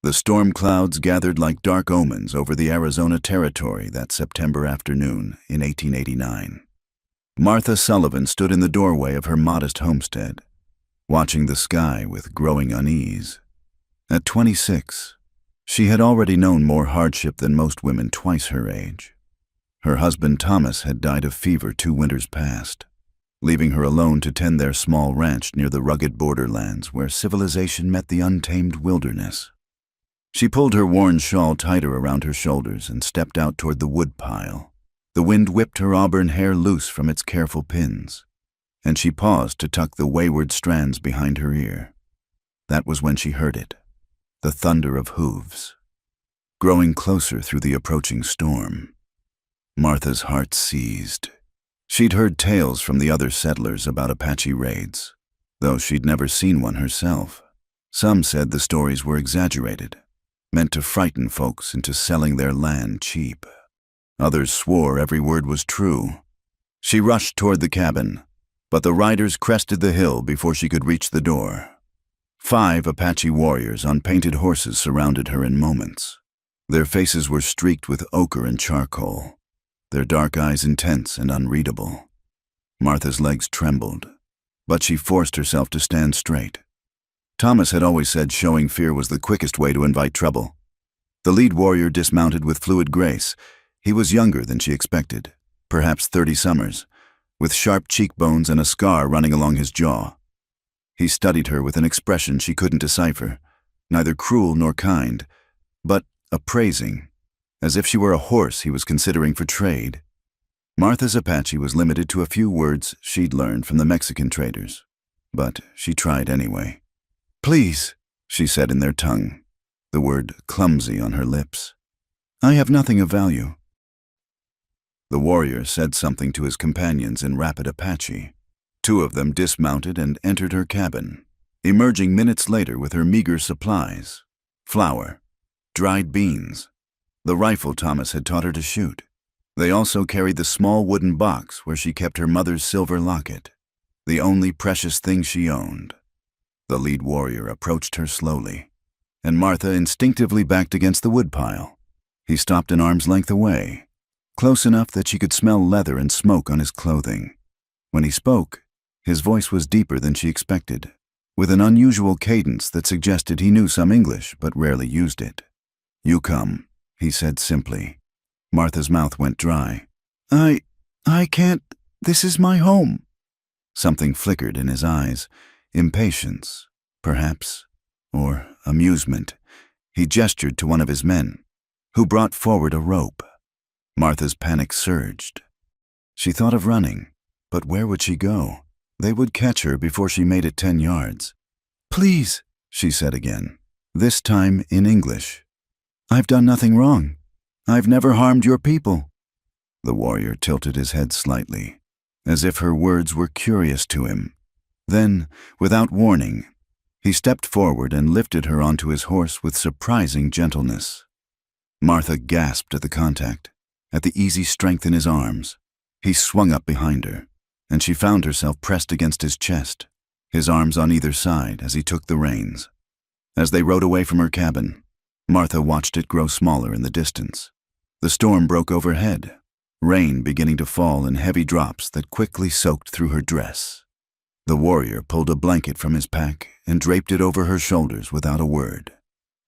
The storm clouds gathered like dark omens over the Arizona Territory that September afternoon in 1889. Martha Sullivan stood in the doorway of her modest homestead, watching the sky with growing unease. At 26, she had already known more hardship than most women twice her age. Her husband Thomas had died of fever 2 winters past, leaving her alone to tend their small ranch near the rugged borderlands where civilization met the untamed wilderness. She pulled her worn shawl tighter around her shoulders and stepped out toward the woodpile. The wind whipped her auburn hair loose from its careful pins, and she paused to tuck the wayward strands behind her ear. That was when she heard it, the thunder of hooves, growing closer through the approaching storm. Martha's heart seized. She'd heard tales from the other settlers about Apache raids, though she'd never seen one herself. Some said the stories were exaggerated, meant to frighten folks into selling their land cheap. Others swore every word was true. She rushed toward the cabin, but the riders crested the hill before she could reach the door. 5 Apache warriors on painted horses surrounded her in moments. Their faces were streaked with ochre and charcoal, their dark eyes intense and unreadable. Martha's legs trembled, but she forced herself to stand straight. Thomas had always said showing fear was the quickest way to invite trouble. The lead warrior dismounted with fluid grace. He was younger than she expected, perhaps 30 summers, with sharp cheekbones and a scar running along his jaw. He studied her with an expression she couldn't decipher, neither cruel nor kind, but appraising, as if she were a horse he was considering for trade. Martha's Apache was limited to a few words she'd learned from the Mexican traders, but she tried anyway. "Please," she said in their tongue, the word clumsy on her lips. "I have nothing of value." The warrior said something to his companions in rapid Apache. 2 of them dismounted and entered her cabin, emerging minutes later with her meager supplies: flour, dried beans, the rifle Thomas had taught her to shoot. They also carried the small wooden box where she kept her mother's silver locket, the only precious thing she owned. The lead warrior approached her slowly, and Martha instinctively backed against the woodpile. He stopped an arm's length away, close enough that she could smell leather and smoke on his clothing. When he spoke, his voice was deeper than she expected, with an unusual cadence that suggested he knew some English but rarely used it. "You come," he said simply. Martha's mouth went dry. I can't. This is my home." Something flickered in his eyes. Impatience, perhaps, or amusement. He gestured to one of his men, who brought forward a rope. Martha's panic surged. She thought of running, but where would she go? They would catch her before she made it 10 yards. "Please," she said again, this time in English. "I've done nothing wrong. I've never harmed your people." The warrior tilted his head slightly, as if her words were curious to him. Then, without warning, he stepped forward and lifted her onto his horse with surprising gentleness. Martha gasped at the contact, at the easy strength in his arms. He swung up behind her, and she found herself pressed against his chest, his arms on either side as he took the reins. As they rode away from her cabin, Martha watched it grow smaller in the distance. The storm broke overhead, rain beginning to fall in heavy drops that quickly soaked through her dress. The warrior pulled a blanket from his pack and draped it over her shoulders without a word.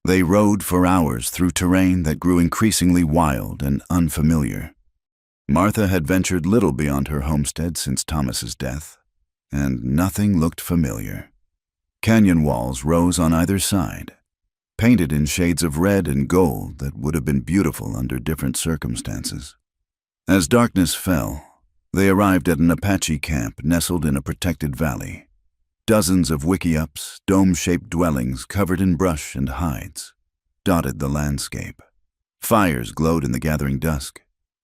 They rode for hours through terrain that grew increasingly wild and unfamiliar. Martha had ventured little beyond her homestead since Thomas's death, and nothing looked familiar. Canyon walls rose on either side, painted in shades of red and gold that would have been beautiful under different circumstances. As darkness fell, they arrived at an Apache camp nestled in a protected valley. Dozens of wickiups, dome-shaped dwellings covered in brush and hides, dotted the landscape. Fires glowed in the gathering dusk,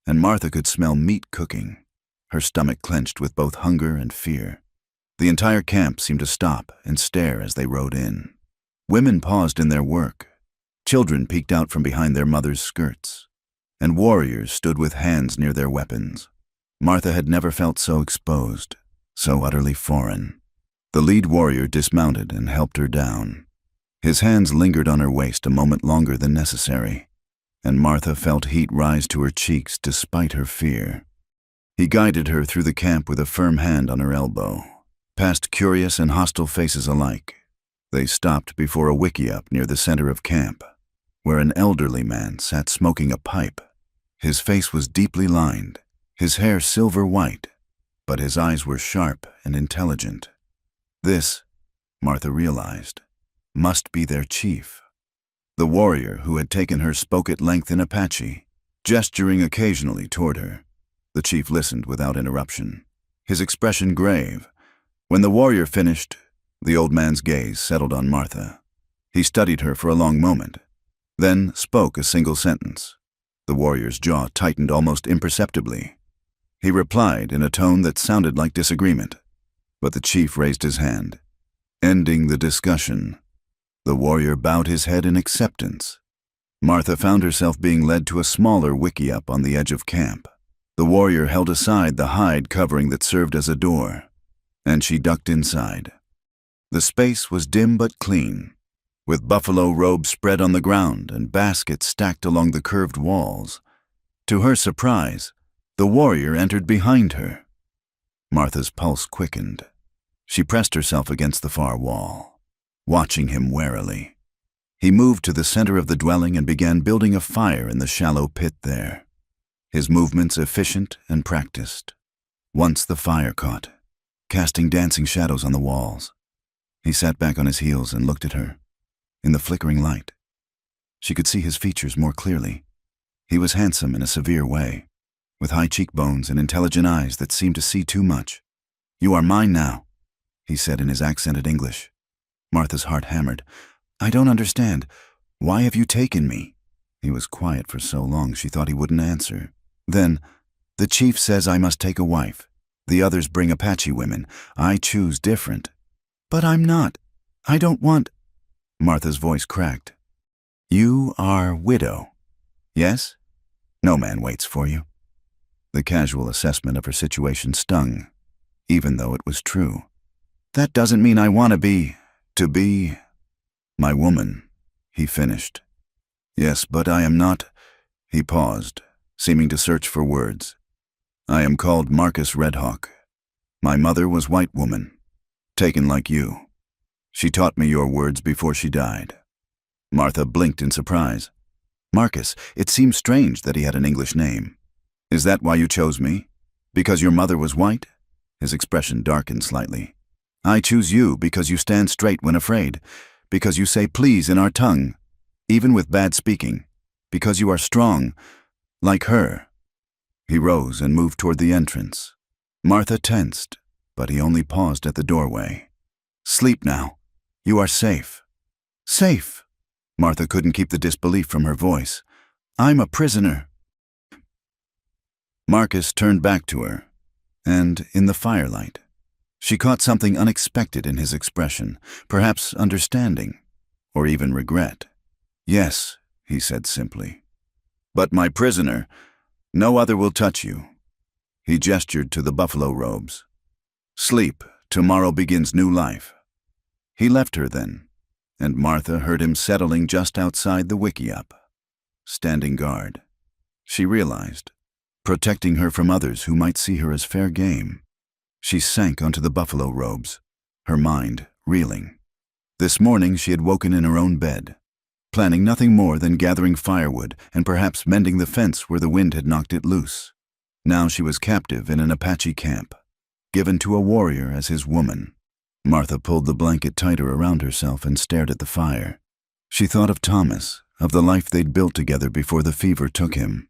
and Martha could smell meat cooking, her stomach clenched with both hunger and fear. The entire camp seemed to stop and stare as they rode in. Women paused in their work, children peeked out from behind their mothers' skirts, and warriors stood with hands near their weapons. Martha had never felt so exposed, so utterly foreign. The lead warrior dismounted and helped her down. His hands lingered on her waist a moment longer than necessary, and Martha felt heat rise to her cheeks despite her fear. He guided her through the camp with a firm hand on her elbow, past curious and hostile faces alike. They stopped before a wickiup near the center of camp, where an elderly man sat smoking a pipe. His face was deeply lined, his hair silver white, but his eyes were sharp and intelligent. This, Martha realized, must be their chief. The warrior who had taken her spoke at length in Apache, gesturing occasionally toward her. The chief listened without interruption, his expression grave. When the warrior finished, the old man's gaze settled on Martha. He studied her for a long moment, then spoke a single sentence. The warrior's jaw tightened almost imperceptibly. He replied in a tone that sounded like disagreement, but the chief raised his hand, ending the discussion. The warrior bowed his head in acceptance. Martha found herself being led to a smaller wickiup on the edge of camp. The warrior held aside the hide covering that served as a door, and she ducked inside. The space was dim but clean, with buffalo robes spread on the ground and baskets stacked along the curved walls. To her surprise, the warrior entered behind her. Martha's pulse quickened. She pressed herself against the far wall, watching him warily. He moved to the center of the dwelling and began building a fire in the shallow pit there, his movements efficient and practiced. Once the fire caught, casting dancing shadows on the walls. He sat back on his heels and looked at her. In the flickering light, she could see his features more clearly. He was handsome in a severe way, with high cheekbones and intelligent eyes that seemed to see too much. "You are mine now," he said in his accented English. Martha's heart hammered. "I don't understand. Why have you taken me?" He was quiet for so long she thought he wouldn't answer. Then, "The chief says I must take a wife. The others bring Apache women. I choose different." "But I'm not. I don't want—" Martha's voice cracked. "You are widow, yes? No man waits for you." The casual assessment of her situation stung, even though it was true. "That doesn't mean I want to be my woman," he finished. "Yes, but I am not—" He paused, seeming to search for words. "I am called Marcus Redhawk. My mother was white woman, taken like you. She taught me your words before she died." Martha blinked in surprise. "Marcus, it seems strange that he had an English name. Is that why you chose me? Because your mother was white?" His expression darkened slightly. "I choose you because you stand straight when afraid, because you say please in our tongue, even with bad speaking, because you are strong, like her." He rose and moved toward the entrance. Martha tensed, but he only paused at the doorway. "Sleep now. You are safe." "Safe?" Martha couldn't keep the disbelief from her voice. "I'm a prisoner." Marcus turned back to her, and in the firelight, she caught something unexpected in his expression, perhaps understanding, or even regret. "Yes," he said simply. "But my prisoner, no other will touch you." He gestured to the buffalo robes. "Sleep, tomorrow begins new life." He left her then, and Martha heard him settling just outside the wickiup, standing guard. She realized, protecting her from others who might see her as fair game. She sank onto the buffalo robes, her mind reeling. This morning she had woken in her own bed, planning nothing more than gathering firewood and perhaps mending the fence where the wind had knocked it loose. Now she was captive in an Apache camp, given to a warrior as his woman. Martha pulled the blanket tighter around herself and stared at the fire. She thought of Thomas, of the life they'd built together before the fever took him.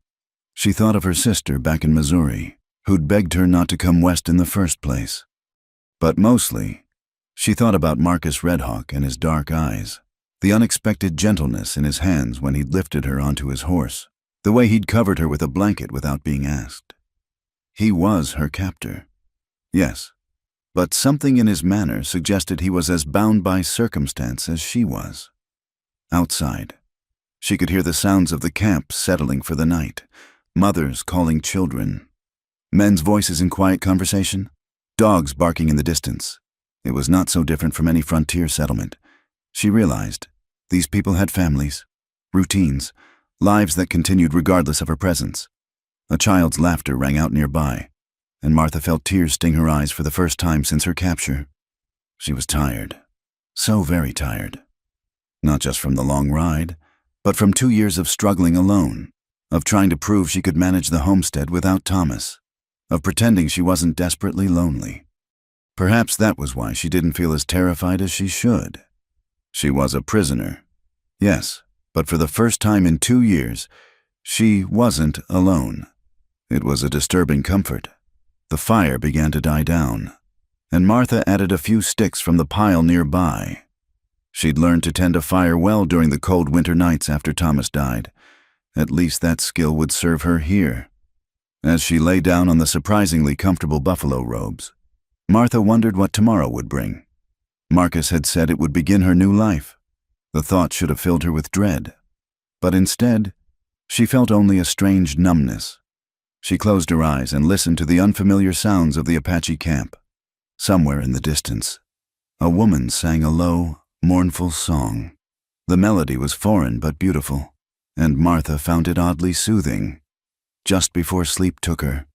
She thought of her sister back in Missouri, who'd begged her not to come west in the first place. But mostly, she thought about Marcus Redhawk and his dark eyes, the unexpected gentleness in his hands when he'd lifted her onto his horse, the way he'd covered her with a blanket without being asked. He was her captor. Yes, but something in his manner suggested he was as bound by circumstance as she was. Outside, she could hear the sounds of the camp settling for the night, mothers calling children, men's voices in quiet conversation, dogs barking in the distance. It was not so different from any frontier settlement. She realized These people had families, routines, lives that continued regardless of her presence. A child's laughter rang out nearby, and Martha felt tears sting her eyes for the first time since her capture. She was tired. So very tired. Not just from the long ride, but from 2 years of struggling alone, of trying to prove she could manage the homestead without Thomas, of pretending she wasn't desperately lonely. Perhaps that was why she didn't feel as terrified as she should. She was a prisoner. Yes, but for the first time in 2 years, she wasn't alone. It was a disturbing comfort. The fire began to die down, and Martha added a few sticks from the pile nearby. She'd learned to tend a fire well during the cold winter nights after Thomas died. At least that skill would serve her here. As she lay down on the surprisingly comfortable buffalo robes, Martha wondered what tomorrow would bring. Marcus had said it would begin her new life. The thought should have filled her with dread. But instead, she felt only a strange numbness. She closed her eyes and listened to the unfamiliar sounds of the Apache camp. Somewhere in the distance, a woman sang a low, mournful song. The melody was foreign but beautiful, and Martha found it oddly soothing. Just before sleep took her,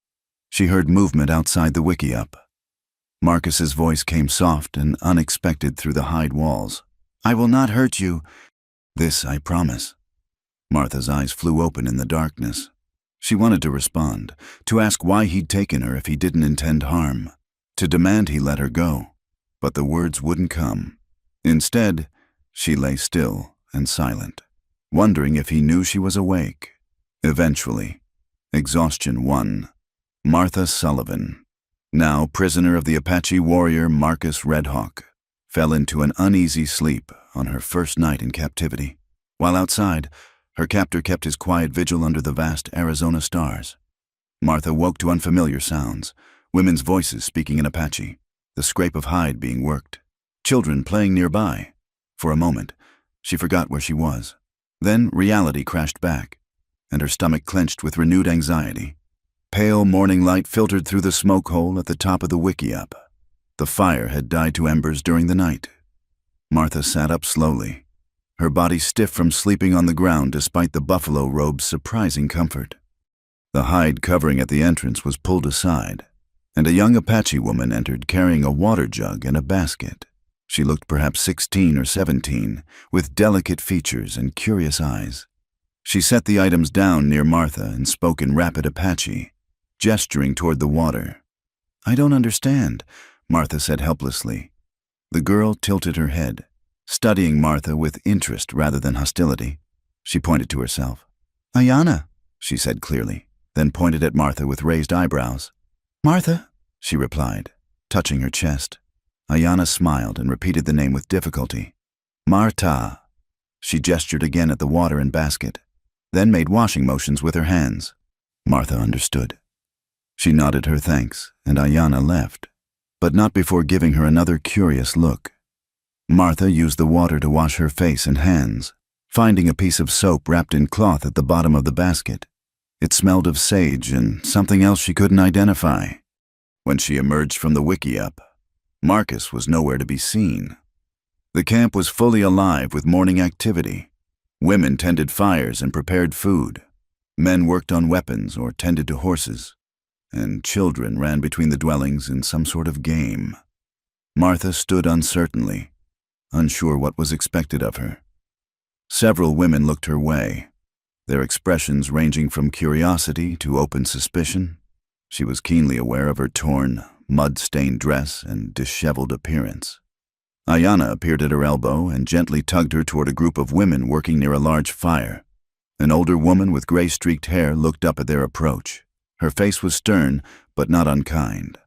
she heard movement outside the wickiup. Marcus's voice came soft and unexpected through the hide walls. "I will not hurt you. This I promise." Martha's eyes flew open in the darkness. She wanted to respond, to ask why he'd taken her if he didn't intend harm, to demand he let her go, but the words wouldn't come. Instead, she lay still and silent, wondering if he knew she was awake. Eventually, exhaustion won. Martha Sullivan, now prisoner of the Apache warrior Marcus Redhawk, fell into an uneasy sleep on her first night in captivity. While outside, her captor kept his quiet vigil under the vast Arizona stars. Martha woke to unfamiliar sounds, women's voices speaking in Apache, the scrape of hide being worked, children playing nearby. For a moment, she forgot where she was. Then reality crashed back, and her stomach clenched with renewed anxiety. Pale morning light filtered through the smoke hole at the top of the wickiup. The fire had died to embers during the night. Martha sat up slowly, her body stiff from sleeping on the ground despite the buffalo robe's surprising comfort. The hide covering at the entrance was pulled aside, and a young Apache woman entered carrying a water jug and a basket. She looked perhaps 16 or 17, with delicate features and curious eyes. She set the items down near Martha and spoke in rapid Apache, gesturing toward the water. "I don't understand," Martha said helplessly. The girl tilted her head, studying Martha with interest rather than hostility. She pointed to herself. "Ayana," she said clearly, then pointed at Martha with raised eyebrows. "Martha," she replied, touching her chest. Ayana smiled and repeated the name with difficulty. "Marta." She gestured again at the water and basket, then made washing motions with her hands. Martha understood. She nodded her thanks, and Ayana left, but not before giving her another curious look. Martha used the water to wash her face and hands, finding a piece of soap wrapped in cloth at the bottom of the basket. It smelled of sage and something else she couldn't identify. When she emerged from the wickiup, Marcus was nowhere to be seen. The camp was fully alive with morning activity. Women tended fires and prepared food. Men worked on weapons or tended to horses, and children ran between the dwellings in some sort of game. Martha stood uncertainly, unsure what was expected of her. Several women looked her way, their expressions ranging from curiosity to open suspicion. She was keenly aware of her torn, mud-stained dress and disheveled appearance. Ayana appeared at her elbow and gently tugged her toward a group of women working near a large fire. An older woman with gray-streaked hair looked up at their approach. Her face was stern, but not unkind.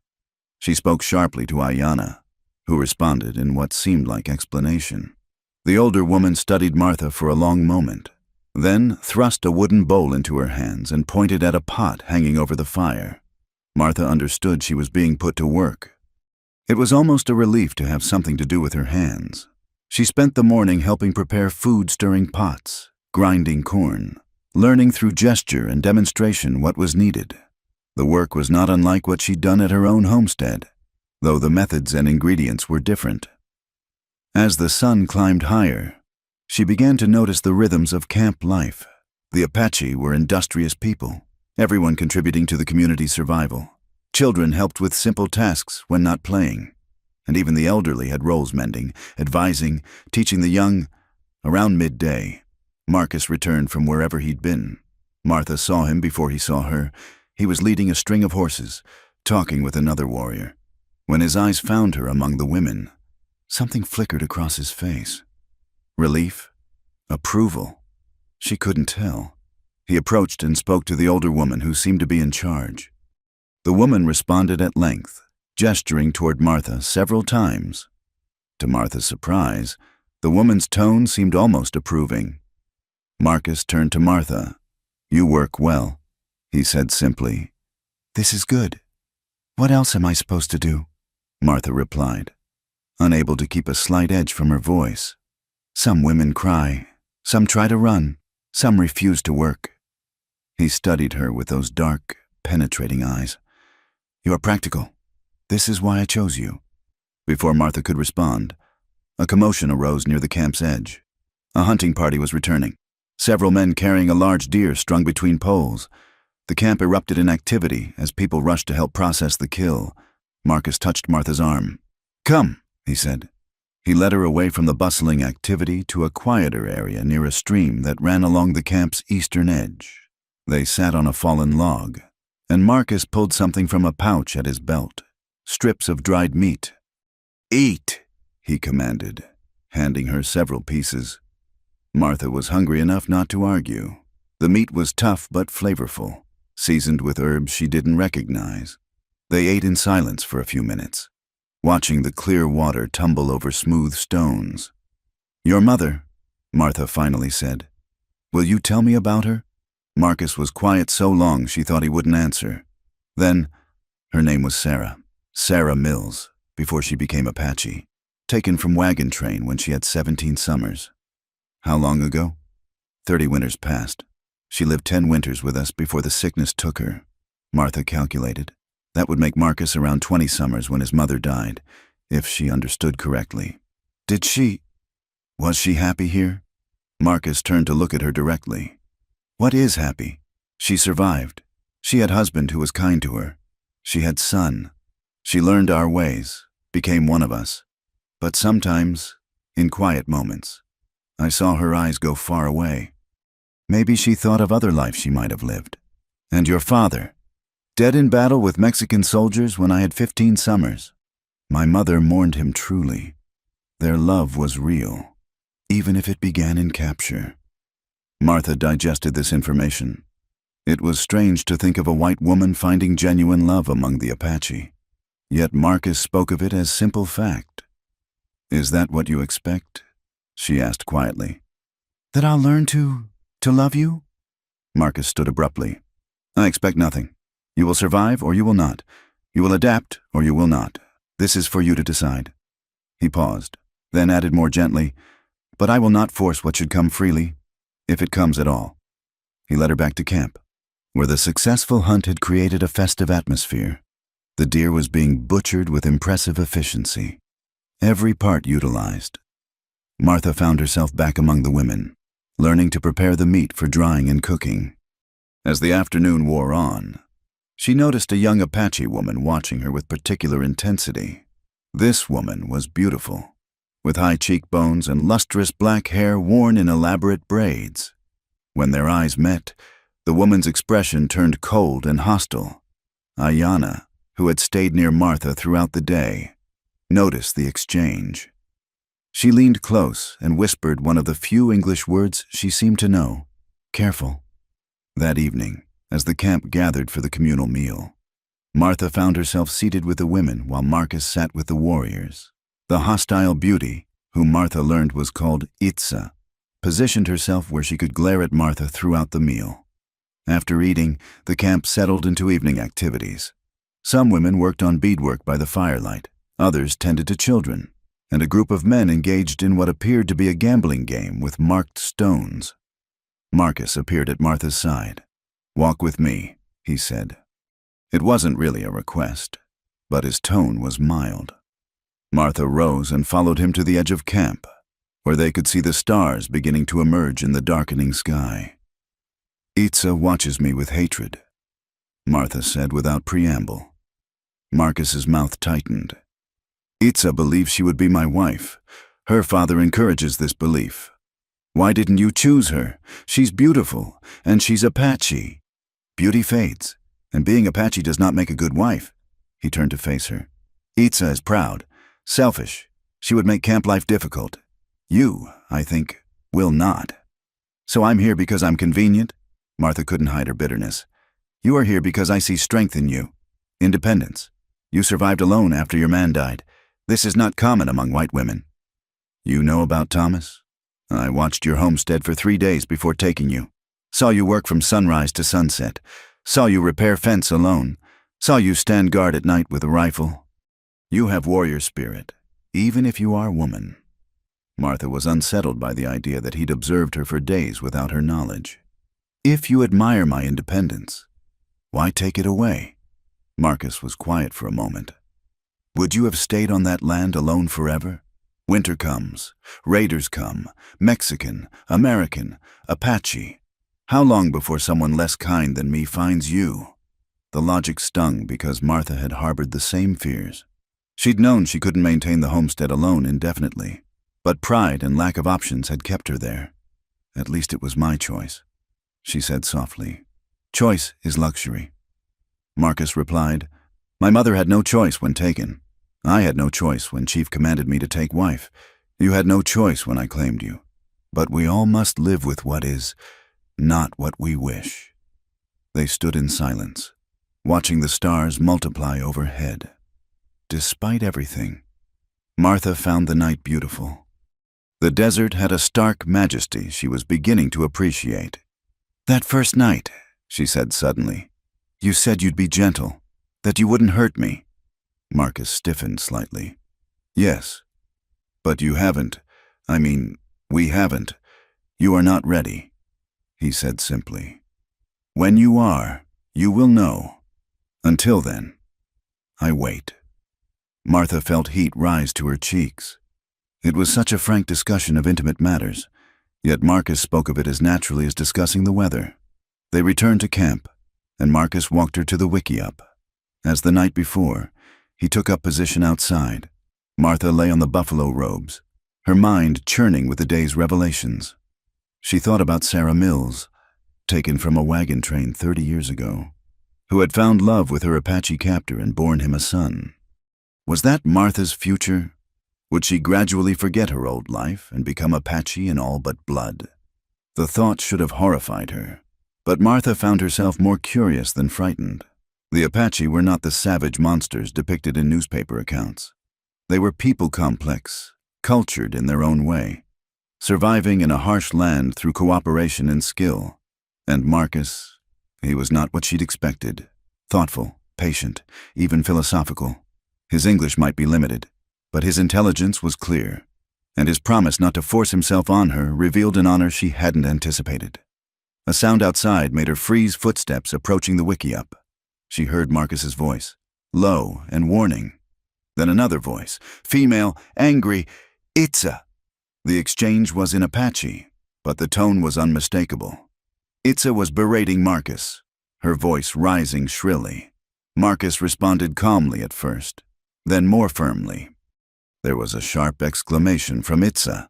She spoke sharply to Ayana, who responded in what seemed like explanation. The older woman studied Martha for a long moment, then thrust a wooden bowl into her hands and pointed at a pot hanging over the fire. Martha understood she was being put to work. It was almost a relief to have something to do with her hands. She spent the morning helping prepare food-stirring pots, grinding corn, learning through gesture and demonstration what was needed. The work was not unlike what she'd done at her own homestead, though the methods and ingredients were different. As the sun climbed higher, She began to notice the rhythms of camp life. The Apache were industrious people, everyone contributing to the community's survival. Children helped with simple tasks when not playing, and even the elderly had roles mending, advising, teaching the young. Around midday, Marcus returned from wherever he'd been. Martha saw him before he saw her. He was leading a string of horses, talking with another warrior. When his eyes found her among the women, something flickered across his face. Relief? Approval? She couldn't tell. He approached and spoke to the older woman who seemed to be in charge. The woman responded at length, gesturing toward Martha several times. To Martha's surprise, the woman's tone seemed almost approving. Marcus turned to Martha. "You work well," he said simply. "This is good. What else am I supposed to do?" Martha replied, unable to keep a slight edge from her voice. "Some women cry, some try to run, some refuse to work." He studied her with those dark, penetrating eyes. "You are practical. This is why I chose you." Before Martha could respond, a commotion arose near the camp's edge. A hunting party was returning. Several men carrying a large deer strung between poles. The camp erupted in activity as people rushed to help process the kill. Marcus touched Martha's arm. "Come," he said. He led her away from the bustling activity to a quieter area near a stream that ran along the camp's eastern edge. They sat on a fallen log, and Marcus pulled something from a pouch at his belt. Strips of dried meat. "Eat," he commanded, handing her several pieces. Martha was hungry enough not to argue. The meat was tough but flavorful, seasoned with herbs she didn't recognize. They ate in silence for a few minutes, watching the clear water tumble over smooth stones. "Your mother," Martha finally said. "Will you tell me about her?" Marcus was quiet so long she thought he wouldn't answer. Then, her name was Sarah Mills, before she became Apache, taken from wagon train when she had 17 summers. "How long ago?" 30 winters passed. She lived 10 winters with us before the sickness took her, Martha calculated. That would make Marcus around 20 summers when his mother died, if she understood correctly. Was she happy here? Marcus turned to look at her directly. "What is happy? She survived. She had husband who was kind to her. She had son. She learned our ways, became one of us. But sometimes, in quiet moments, I saw her eyes go far away. Maybe she thought of other life she might have lived. And your father, dead in battle with Mexican soldiers when I had 15 summers. My mother mourned him truly. Their love was real, even if it began in capture." Martha digested this information. It was strange to think of a white woman finding genuine love among the Apache. Yet Marcus spoke of it as simple fact. "Is that what you expect?" she asked quietly. "That I'll learn to love you?" Marcus stood abruptly. "I expect nothing. You will survive or you will not. You will adapt or you will not. This is for you to decide." He paused, then added more gently, "But I will not force what should come freely, if it comes at all." He led her back to camp, where the successful hunt had created a festive atmosphere. The deer was being butchered with impressive efficiency, every part utilized. Martha found herself back among the women, learning to prepare the meat for drying and cooking. As the afternoon wore on, she noticed a young Apache woman watching her with particular intensity. This woman was beautiful, with high cheekbones and lustrous black hair worn in elaborate braids. When their eyes met, the woman's expression turned cold and hostile. Ayana, who had stayed near Martha throughout the day, noticed the exchange. She leaned close and whispered one of the few English words she seemed to know, "Careful." That evening, as the camp gathered for the communal meal, Martha found herself seated with the women while Marcus sat with the warriors. The hostile beauty, whom Martha learned was called Itza, positioned herself where she could glare at Martha throughout the meal. After eating, the camp settled into evening activities. Some women worked on beadwork by the firelight, others tended to children, and a group of men engaged in what appeared to be a gambling game with marked stones. Marcus appeared at Martha's side. "Walk with me," he said. It wasn't really a request, but his tone was mild. Martha rose and followed him to the edge of camp. where they could see the stars beginning to emerge in the darkening sky. "Itza watches me with hatred," Martha said without preamble. Marcus's mouth tightened. "Itza believes she would be my wife. Her father encourages this belief. Why didn't you choose her? She's beautiful, and she's Apache." "Beauty fades, and being Apache does not make a good wife." He turned to face her. "Itza is proud, selfish. She would make camp life difficult. You, I think, will not. So I'm here because I'm convenient?" Martha couldn't hide her bitterness. "You are here because I see strength in you. Independence. You survived alone after your man died. This is not common among white women." "You know about Thomas? I watched your homestead for 3 days before taking you. Saw you work from sunrise to sunset. Saw you repair fence alone. Saw you stand guard at night with a rifle. You have warrior spirit, even if you are woman." Martha was unsettled by the idea that he'd observed her for days without her knowledge. "If you admire my independence, why take it away?" Marcus was quiet for a moment. "Would you have stayed on that land alone forever? Winter comes, raiders come, Mexican, American, Apache. How long before someone less kind than me finds you?" The logic stung because Martha had harbored the same fears. She'd known she couldn't maintain the homestead alone indefinitely, but pride and lack of options had kept her there. "At least it was my choice," she said softly. "Choice is luxury." Marcus replied, "My mother had no choice when taken. I had no choice when Chief commanded me to take wife. You had no choice when I claimed you. But we all must live with what is, not what we wish." They stood in silence, watching the stars multiply overhead. Despite everything, Martha found the night beautiful. The desert had a stark majesty she was beginning to appreciate. "That first night," she said suddenly, "you said you'd be gentle, that you wouldn't hurt me." Marcus stiffened slightly. "Yes, but you haven't. We haven't. You are not ready," he said simply. "When you are, you will know. Until then, I wait." Martha felt heat rise to her cheeks. It was such a frank discussion of intimate matters, yet Marcus spoke of it as naturally as discussing the weather. They returned to camp, and Marcus walked her to the wickiup. As the night before, he took up position outside. Martha lay on the buffalo robes, her mind churning with the day's revelations. She thought about Sarah Mills, taken from a wagon train 30 years ago, who had found love with her Apache captor and borne him a son. Was that Martha's future? Would she gradually forget her old life and become Apache in all but blood? The thought should have horrified her, but Martha found herself more curious than frightened. The Apache were not the savage monsters depicted in newspaper accounts. They were people complex, cultured in their own way, surviving in a harsh land through cooperation and skill. And Marcus, he was not what she'd expected. Thoughtful, patient, even philosophical. His English might be limited, but his intelligence was clear, and his promise not to force himself on her revealed an honor she hadn't anticipated. A sound outside made her freeze footsteps approaching the wickiup. She heard Marcus's voice, low and warning. Then another voice, female, angry, "Itza." The exchange was in Apache, but the tone was unmistakable. Itza was berating Marcus, her voice rising shrilly. Marcus responded calmly at first, then more firmly. There was a sharp exclamation from Itza,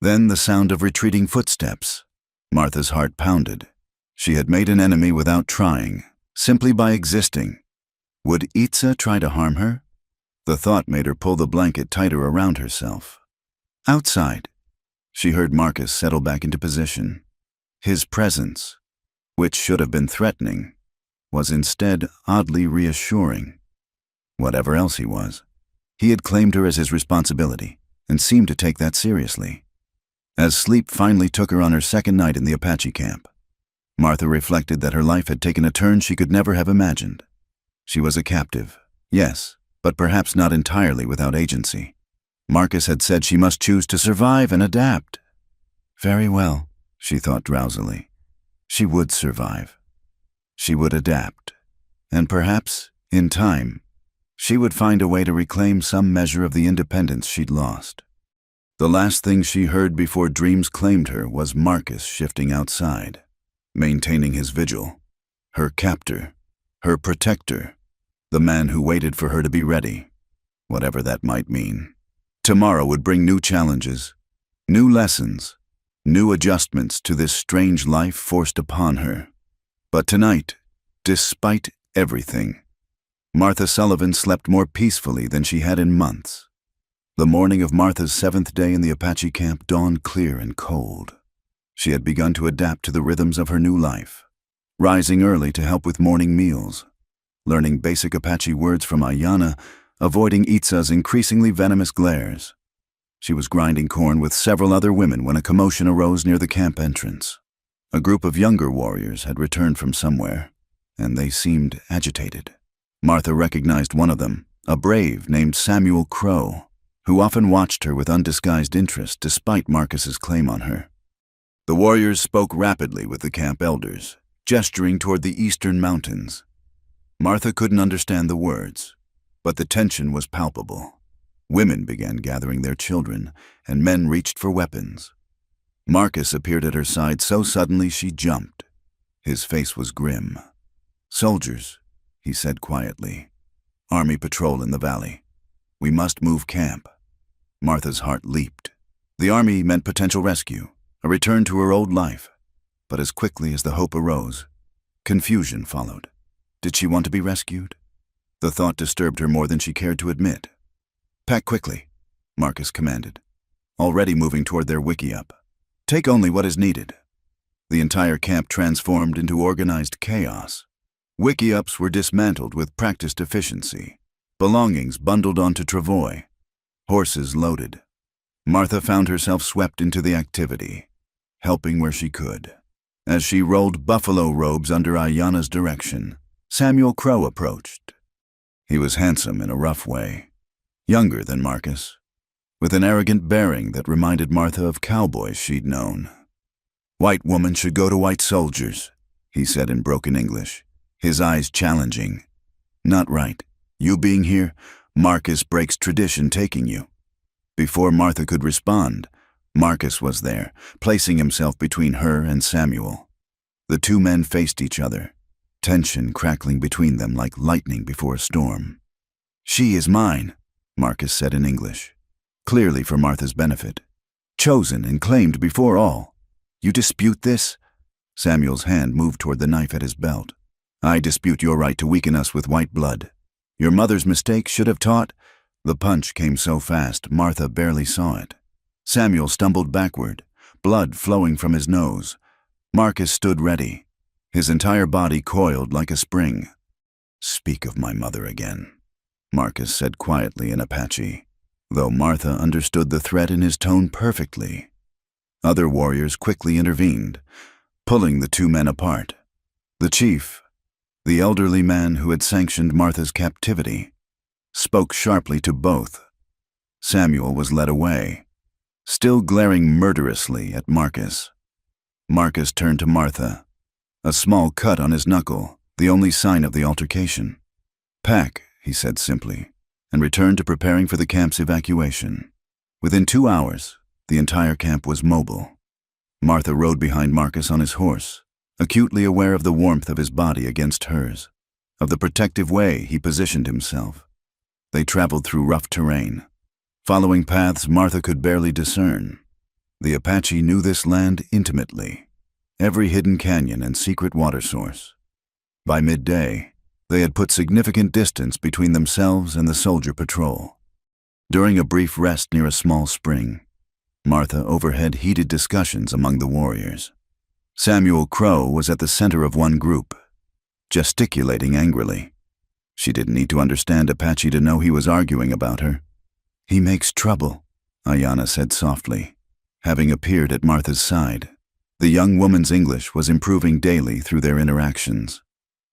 then the sound of retreating footsteps. Martha's heart pounded. She had made an enemy without trying, simply by existing. Would Itza try to harm her? The thought made her pull the blanket tighter around herself. Outside, she heard Marcus settle back into position. His presence, which should have been threatening, was instead oddly reassuring. Whatever else he was, he had claimed her as his responsibility and seemed to take that seriously. As sleep finally took her on her second night in the Apache camp, Martha reflected that her life had taken a turn she could never have imagined. She was a captive, yes, but perhaps not entirely without agency. Marcus had said she must choose to survive and adapt. Very well, she thought drowsily. She would survive. She would adapt. And perhaps, in time, she would find a way to reclaim some measure of the independence she'd lost. The last thing she heard before dreams claimed her was Marcus shifting outside, maintaining his vigil. Her captor, her protector, the man who waited for her to be ready, whatever that might mean. Tomorrow would bring new challenges, new lessons, new adjustments to this strange life forced upon her. But tonight, despite everything, Martha Sullivan slept more peacefully than she had in months. The morning of Martha's 7th day in the Apache camp dawned clear and cold. She had begun to adapt to the rhythms of her new life, rising early to help with morning meals, learning basic Apache words from Ayanna, avoiding Itza's increasingly venomous glares. She was grinding corn with several other women when a commotion arose near the camp entrance. A group of younger warriors had returned from somewhere, and they seemed agitated. Martha recognized one of them, a brave named Samuel Crow, who often watched her with undisguised interest despite Marcus's claim on her. The warriors spoke rapidly with the camp elders, gesturing toward the eastern mountains. Martha couldn't understand the words, but the tension was palpable. Women began gathering their children, and men reached for weapons. Marcus appeared at her side so suddenly she jumped. His face was grim. "Soldiers," he said quietly. "Army patrol in the valley. We must move camp." Martha's heart leaped. The army meant potential rescue, a return to her old life. But as quickly as the hope arose, confusion followed. Did she want to be rescued? The thought disturbed her more than she cared to admit. "Pack quickly," Marcus commanded, already moving toward their wickiup. "Take only what is needed." The entire camp transformed into organized chaos. Wickiups were dismantled with practiced efficiency, belongings bundled onto travois, horses loaded. Martha found herself swept into the activity, helping where she could. As she rolled buffalo robes under Ayanna's direction, Samuel Crow approached. He was handsome in a rough way, younger than Marcus, with an arrogant bearing that reminded Martha of cowboys she'd known. "White woman should go to white soldiers," he said in broken English, his eyes challenging. "Not right. You being here, Marcus breaks tradition taking you." Before Martha could respond, Marcus was there, placing himself between her and Samuel. The two men faced each other, tension crackling between them like lightning before a storm. "She is mine," Marcus said in English, clearly for Martha's benefit. "Chosen and claimed before all. You dispute this?" Samuel's hand moved toward the knife at his belt. "I dispute your right to weaken us with white blood. Your mother's mistake should have taught—" The punch came so fast, Martha barely saw it. Samuel stumbled backward, blood flowing from his nose. Marcus stood ready, his entire body coiled like a spring. "Speak of my mother again," Marcus said quietly in Apache, though Martha understood the threat in his tone perfectly. Other warriors quickly intervened, pulling the two men apart. The chief, the elderly man who had sanctioned Martha's captivity, spoke sharply to both. Samuel was led away, still glaring murderously at Marcus. Marcus turned to Martha, a small cut on his knuckle, the only sign of the altercation. "Pack," he said simply, and returned to preparing for the camp's evacuation. Within 2 hours, the entire camp was mobile. Martha rode behind Marcus on his horse, acutely aware of the warmth of his body against hers, of the protective way he positioned himself. They traveled through rough terrain, following paths Martha could barely discern. The Apache knew this land intimately, every hidden canyon and secret water source. By midday, they had put significant distance between themselves and the soldier patrol. During a brief rest near a small spring, Martha overheard heated discussions among the warriors. Samuel Crow was at the center of one group, gesticulating angrily. She didn't need to understand Apache to know he was arguing about her. "He makes trouble," Ayanna said softly, having appeared at Martha's side. The young woman's English was improving daily through their interactions.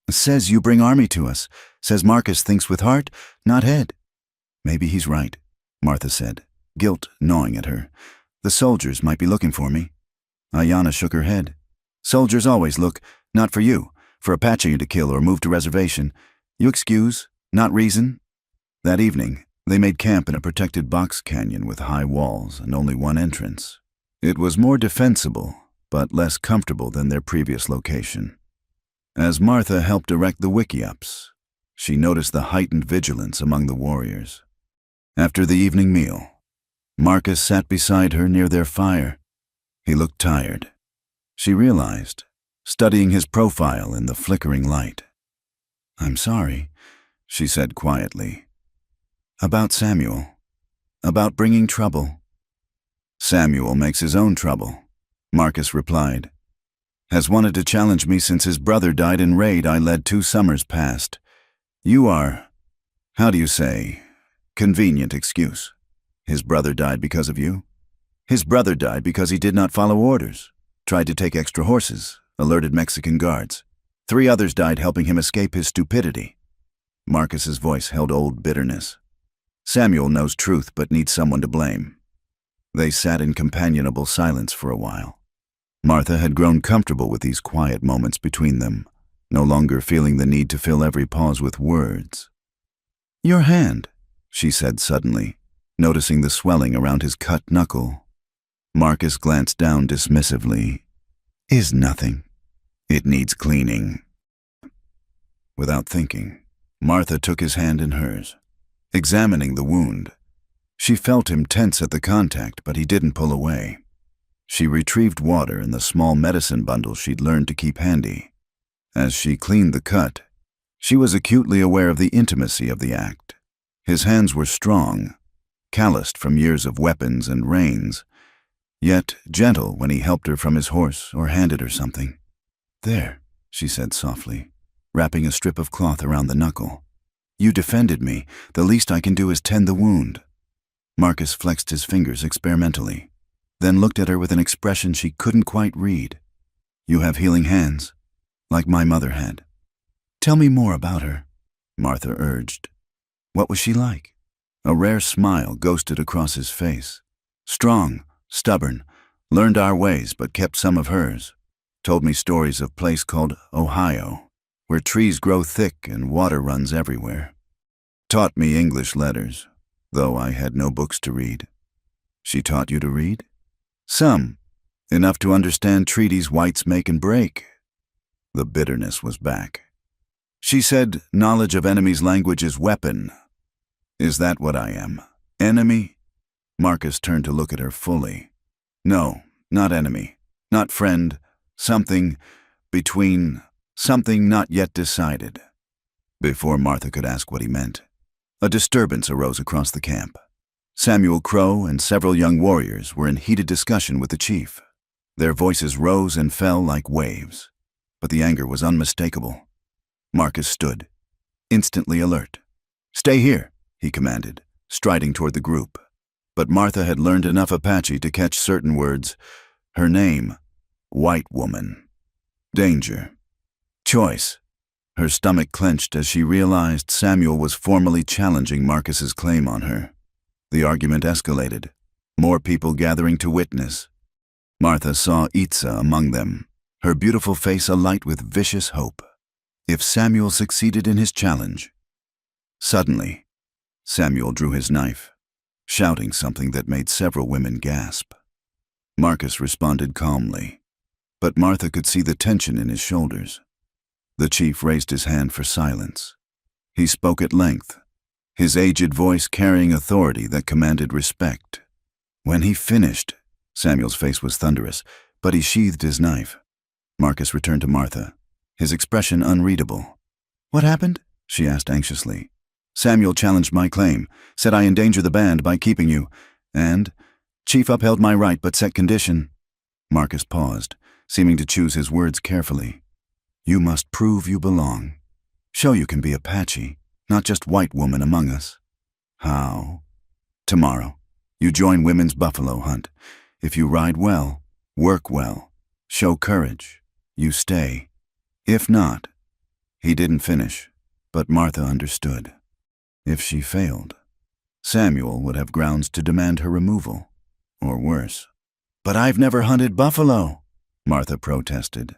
"Says you bring army to us. Says Marcus thinks with heart, not head." "Maybe he's right," Martha said, guilt gnawing at her. "The soldiers might be looking for me." Ayanna shook her head. "Soldiers always look, not for you, for Apache to kill or move to reservation. You excuse, not reason." That evening, They made camp in a protected box canyon with high walls and only one entrance. It was more defensible, but less comfortable than their previous location. As Martha helped erect the wickiups, she noticed the heightened vigilance among the warriors. After the evening meal, Marcus sat beside her near their fire. He looked tired. She realized, studying his profile in the flickering light. "I'm sorry," she said quietly. "About Samuel. About bringing trouble." "Samuel makes his own trouble," Marcus replied. "Has wanted to challenge me since his brother died in raid I led 2 summers past. You are, how do you say, convenient excuse. His brother died because of you? His brother died because he did not follow orders, tried to take extra horses, alerted Mexican guards. 3 others died helping him escape his stupidity." Marcus's voice held old bitterness. "Samuel knows truth but needs someone to blame." They sat in companionable silence for a while. Martha had grown comfortable with these quiet moments between them, no longer feeling the need to fill every pause with words. "Your hand," she said suddenly, noticing the swelling around his cut knuckle. Marcus glanced down dismissively. "Is nothing. It needs cleaning." Without thinking, Martha took his hand in hers, examining the wound. She felt him tense at the contact, but he didn't pull away. She retrieved water and the small medicine bundle she'd learned to keep handy. As she cleaned the cut, she was acutely aware of the intimacy of the act. His hands were strong, calloused from years of weapons and reins, yet gentle when he helped her from his horse or handed her something. "There," she said softly, wrapping a strip of cloth around the knuckle. "You defended me. The least I can do is tend the wound." Marcus flexed his fingers experimentally, then looked at her with an expression she couldn't quite read. "You have healing hands, like my mother had." "Tell me more about her," Martha urged. "What was she like?" A rare smile ghosted across his face. "Strong, stubborn, learned our ways but kept some of hers. Told me stories of a place called Ohio, where trees grow thick and water runs everywhere. Taught me English letters, though I had no books to read." "She taught you to read?" "Some. Enough to understand treaties whites make and break." The bitterness was back. "She said knowledge of enemy's language is weapon. Is that what I am? Enemy?" Marcus turned to look at her fully. "No, not enemy. Not friend. Something between, something not yet decided." Before Martha could ask what he meant, a disturbance arose across the camp. Samuel Crow and several young warriors were in heated discussion with the chief. Their voices rose and fell like waves, but the anger was unmistakable. Marcus stood, instantly alert. "Stay here," he commanded, striding toward the group. But Martha had learned enough Apache to catch certain words. Her name, white woman. Danger. Choice. Her stomach clenched as she realized Samuel was formally challenging Marcus's claim on her. The argument escalated, more people gathering to witness. Martha saw Itza among them, her beautiful face alight with vicious hope. If Samuel succeeded in his challenge. Suddenly, Samuel drew his knife, shouting something that made several women gasp. Marcus responded calmly, but Martha could see the tension in his shoulders. The chief raised his hand for silence. He spoke at length, his aged voice carrying authority that commanded respect. When he finished, Samuel's face was thunderous, but he sheathed his knife. Marcus returned to Martha, his expression unreadable. "What happened?" she asked anxiously. "Samuel challenged my claim, said I endanger the band by keeping you, and Chief upheld my right but set condition." Marcus paused, seeming to choose his words carefully. "You must prove you belong. Show you can be Apache, not just white woman among us." "How?" "Tomorrow, you join women's buffalo hunt. If you ride well, work well, show courage, you stay. If not..." He didn't finish, but Martha understood. If she failed, Samuel would have grounds to demand her removal, or worse. "But I've never hunted buffalo," Martha protested.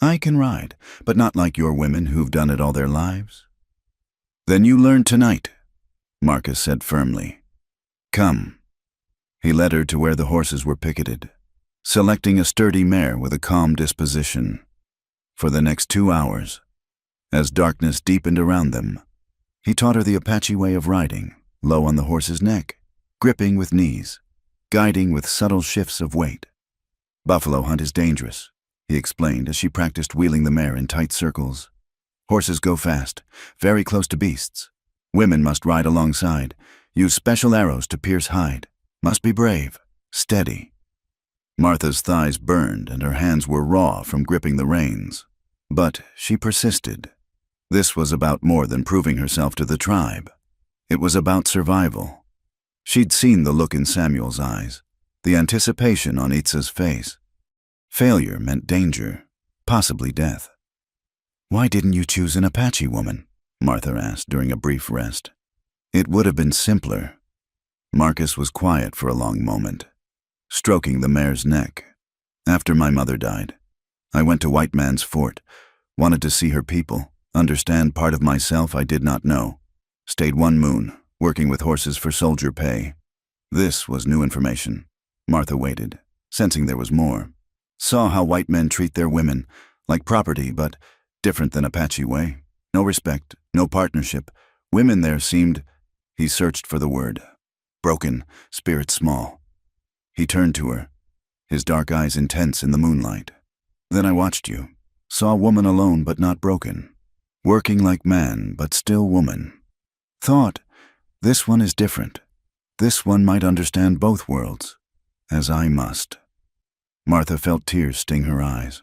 "I can ride, but not like your women who've done it all their lives." "Then you learn tonight." Marcus said firmly. Come. He led her to where the horses were picketed, selecting a sturdy mare with a calm disposition. For the next 2 hours, as darkness deepened around them, he taught her the Apache way of riding, low on the horse's neck, gripping with knees, guiding with subtle shifts of weight. Buffalo hunt is dangerous, he explained as she practiced wheeling the mare in tight circles. Horses go fast, very close to beasts. Women must ride alongside, use special arrows to pierce hide, must be brave, steady. Martha's thighs burned and her hands were raw from gripping the reins. But she persisted. This was about more than proving herself to the tribe. It was about survival. She'd seen the look in Samuel's eyes, the anticipation on Itza's face. Failure meant danger, possibly death. Why didn't you choose an Apache woman? Martha asked during a brief rest. It would have been simpler. Marcus was quiet for a long moment, stroking the mare's neck. After my mother died, I went to White Man's Fort, wanted to see her people, understand part of myself I did not know. Stayed 1 moon, working with horses for soldier pay. This was new information. Martha waited, sensing there was more. Saw how white men treat their women, like property, but different than Apache way. No respect, no partnership. Women there seemed, he searched for the word, broken, spirit small. He turned to her, his dark eyes intense in the moonlight. Then I watched you, saw woman alone but not broken, working like man but still woman. Thought, this one is different. This one might understand both worlds, as I must. Martha felt tears sting her eyes.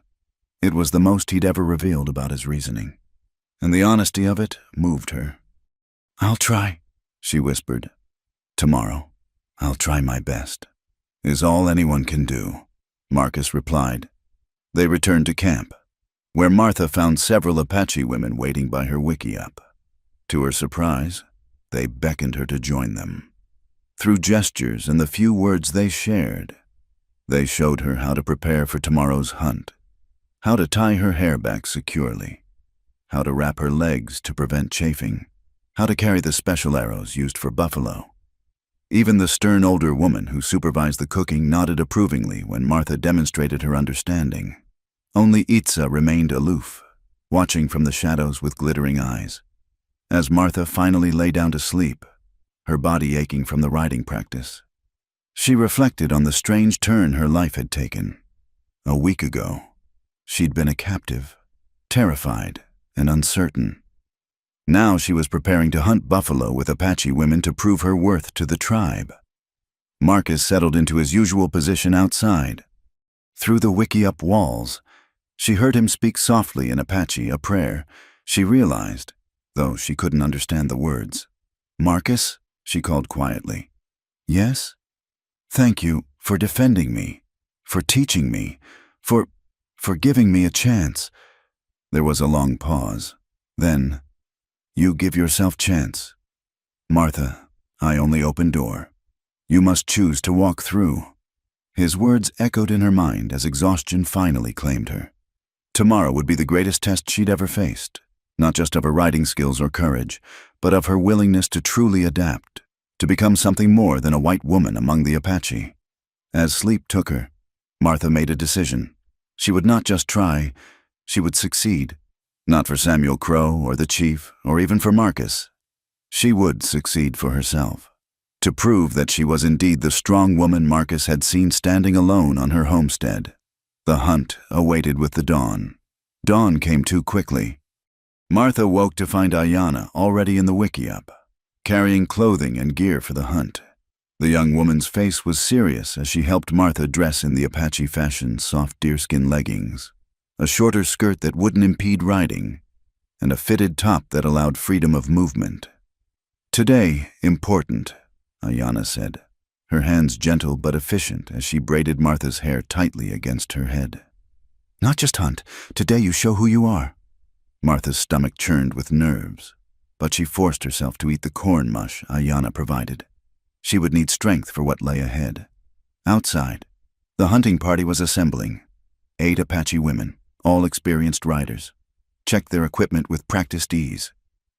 It was the most he'd ever revealed about his reasoning, and the honesty of it moved her. I'll try, she whispered. Tomorrow, I'll try my best. Is all anyone can do, Marcus replied. They returned to camp, where Martha found several Apache women waiting by her wickiup. To her surprise, they beckoned her to join them. Through gestures and the few words they shared, they showed her how to prepare for tomorrow's hunt, how to tie her hair back securely, how to wrap her legs to prevent chafing, how to carry the special arrows used for buffalo. Even the stern older woman who supervised the cooking nodded approvingly when Martha demonstrated her understanding. Only Itza remained aloof, watching from the shadows with glittering eyes. As Martha finally lay down to sleep, her body aching from the riding practice, she reflected on the strange turn her life had taken. A week ago, she'd been a captive, terrified and uncertain. Now she was preparing to hunt buffalo with Apache women to prove her worth to the tribe. Marcus settled into his usual position outside. Through the wickiup walls, she heard him speak softly in Apache, a prayer. She realized, though she couldn't understand the words. Marcus, she called quietly. Yes? Thank you for defending me, for teaching me, for giving me a chance. There was a long pause. Then, you give yourself chance. Martha, I only open door. You must choose to walk through. His words echoed in her mind as exhaustion finally claimed her. Tomorrow would be the greatest test she'd ever faced, not just of her riding skills or courage, but of her willingness to truly adapt, to become something more than a white woman among the Apache. As sleep took her, Martha made a decision. She would not just try, she would succeed. Not for Samuel Crow or the chief, or even for Marcus. She would succeed for herself, to prove that she was indeed the strong woman Marcus had seen standing alone on her homestead. The hunt awaited with the dawn. Dawn came too quickly. Martha woke to find Ayanna already in the wickiup, carrying clothing and gear for the hunt. The young woman's face was serious as she helped Martha dress in the Apache fashion soft deerskin leggings, a shorter skirt that wouldn't impede riding, and a fitted top that allowed freedom of movement. Today, important, Ayanna said, her hands gentle but efficient as she braided Martha's hair tightly against her head. Not just hunt, today you show who you are. Martha's stomach churned with nerves, but she forced herself to eat the corn mush Ayanna provided. She would need strength for what lay ahead. Outside, the hunting party was assembling. 8 Apache women, all experienced riders, checked their equipment with practiced ease.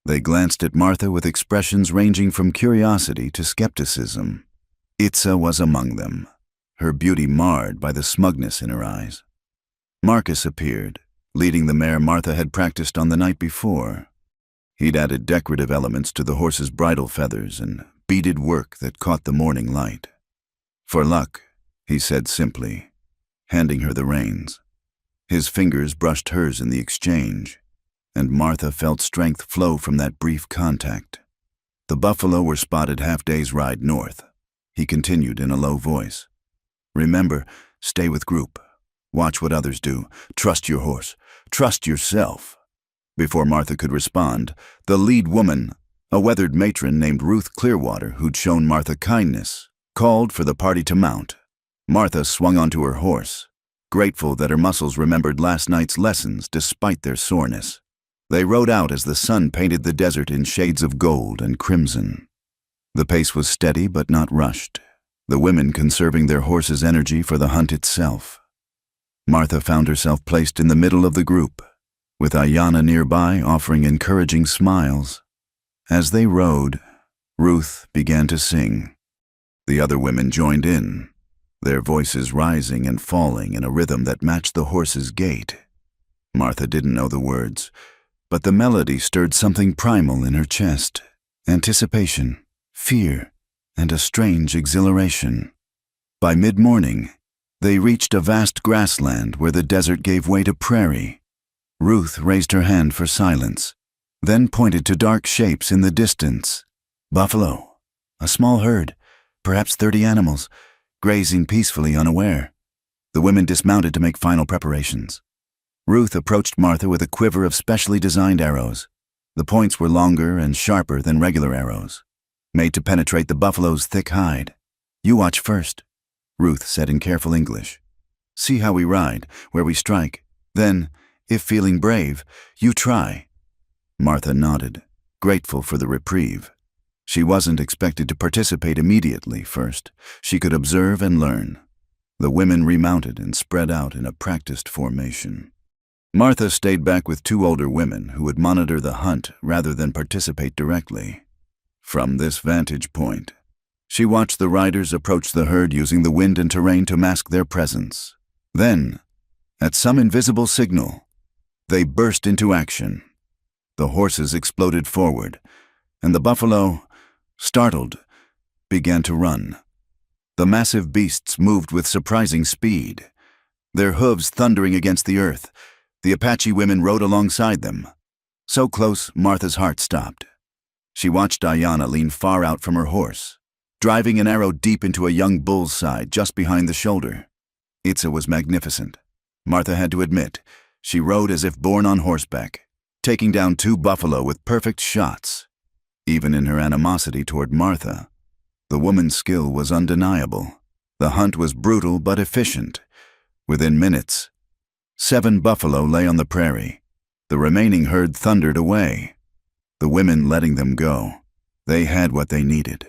They glanced at Martha with expressions ranging from curiosity to skepticism. Itza was among them, her beauty marred by the smugness in her eyes. Marcus appeared, leading the mare Martha had practiced on the night before. He'd added decorative elements to the horse's bridle feathers and beaded work that caught the morning light. "For luck," he said simply, handing her the reins. His fingers brushed hers in the exchange, and Martha felt strength flow from that brief contact. The buffalo were spotted half-day's ride north. He continued in a low voice. "Remember, stay with group. Watch what others do. Trust your horse. Trust yourself." Before Martha could respond, the lead woman, a weathered matron named Ruth Clearwater who'd shown Martha kindness, called for the party to mount. Martha swung onto her horse, grateful that her muscles remembered last night's lessons despite their soreness. They rode out as the sun painted the desert in shades of gold and crimson. The pace was steady but not rushed, the women conserving their horses' energy for the hunt itself. Martha found herself placed in the middle of the group, with Ayanna nearby offering encouraging smiles. As they rode, Ruth began to sing. The other women joined in, their voices rising and falling in a rhythm that matched the horse's gait. Martha didn't know the words, but the melody stirred something primal in her chest: anticipation, fear, and a strange exhilaration. By mid-morning, they reached a vast grassland where the desert gave way to prairie. Ruth raised her hand for silence, then pointed to dark shapes in the distance. "Buffalo. A small herd, perhaps 30 animals, grazing peacefully unaware." The women dismounted to make final preparations. Ruth approached Martha with a quiver of specially designed arrows. The points were longer and sharper than regular arrows, made to penetrate the buffalo's thick hide. "You watch first," Ruth said in careful English. "See how we ride, where we strike. Then, if feeling brave, you try." Martha nodded, grateful for the reprieve. She wasn't expected to participate immediately first. She could observe and learn. The women remounted and spread out in a practiced formation. Martha stayed back with 2 older women who would monitor the hunt rather than participate directly. From this vantage point, she watched the riders approach the herd using the wind and terrain to mask their presence. Then, at some invisible signal, they burst into action. The horses exploded forward, and the buffalo, startled, began to run. The massive beasts moved with surprising speed, their hooves thundering against the earth. The Apache women rode alongside them. So close, Martha's heart stopped. She watched Ayanna lean far out from her horse, driving an arrow deep into a young bull's side just behind the shoulder. Itza was magnificent. Martha had to admit, she rode as if born on horseback, taking down 2 buffalo with perfect shots. Even in her animosity toward Martha, the woman's skill was undeniable. The hunt was brutal but efficient. Within minutes, 7 buffalo lay on the prairie. The remaining herd thundered away, the women letting them go. They had what they needed.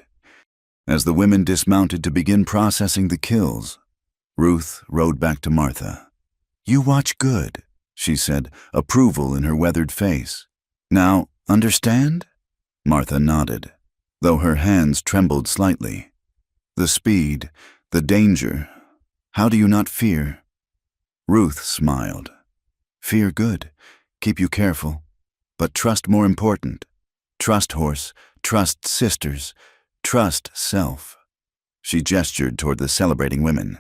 As the women dismounted to begin processing the kills, Ruth rode back to Martha. "You watch good," she said, approval in her weathered face. "Now, understand?" Martha nodded, though her hands trembled slightly. "The speed, the danger. How do you not fear?" Ruth smiled. "Fear good, keep you careful, but trust more important. Trust horse, trust sisters, trust self." She gestured toward the celebrating women.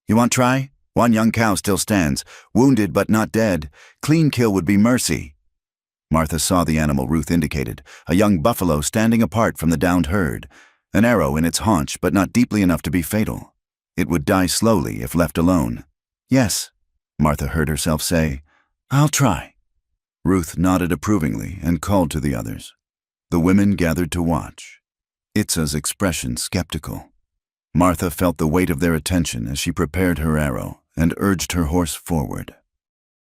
"You want try? One young cow still stands, wounded but not dead. Clean kill would be mercy." Martha saw the animal Ruth indicated, a young buffalo standing apart from the downed herd, an arrow in its haunch but not deeply enough to be fatal. It would die slowly if left alone. "Yes," Martha heard herself say, "I'll try." Ruth nodded approvingly and called to the others. The women gathered to watch, Itza's expression skeptical. Martha felt the weight of their attention as she prepared her arrow and urged her horse forward.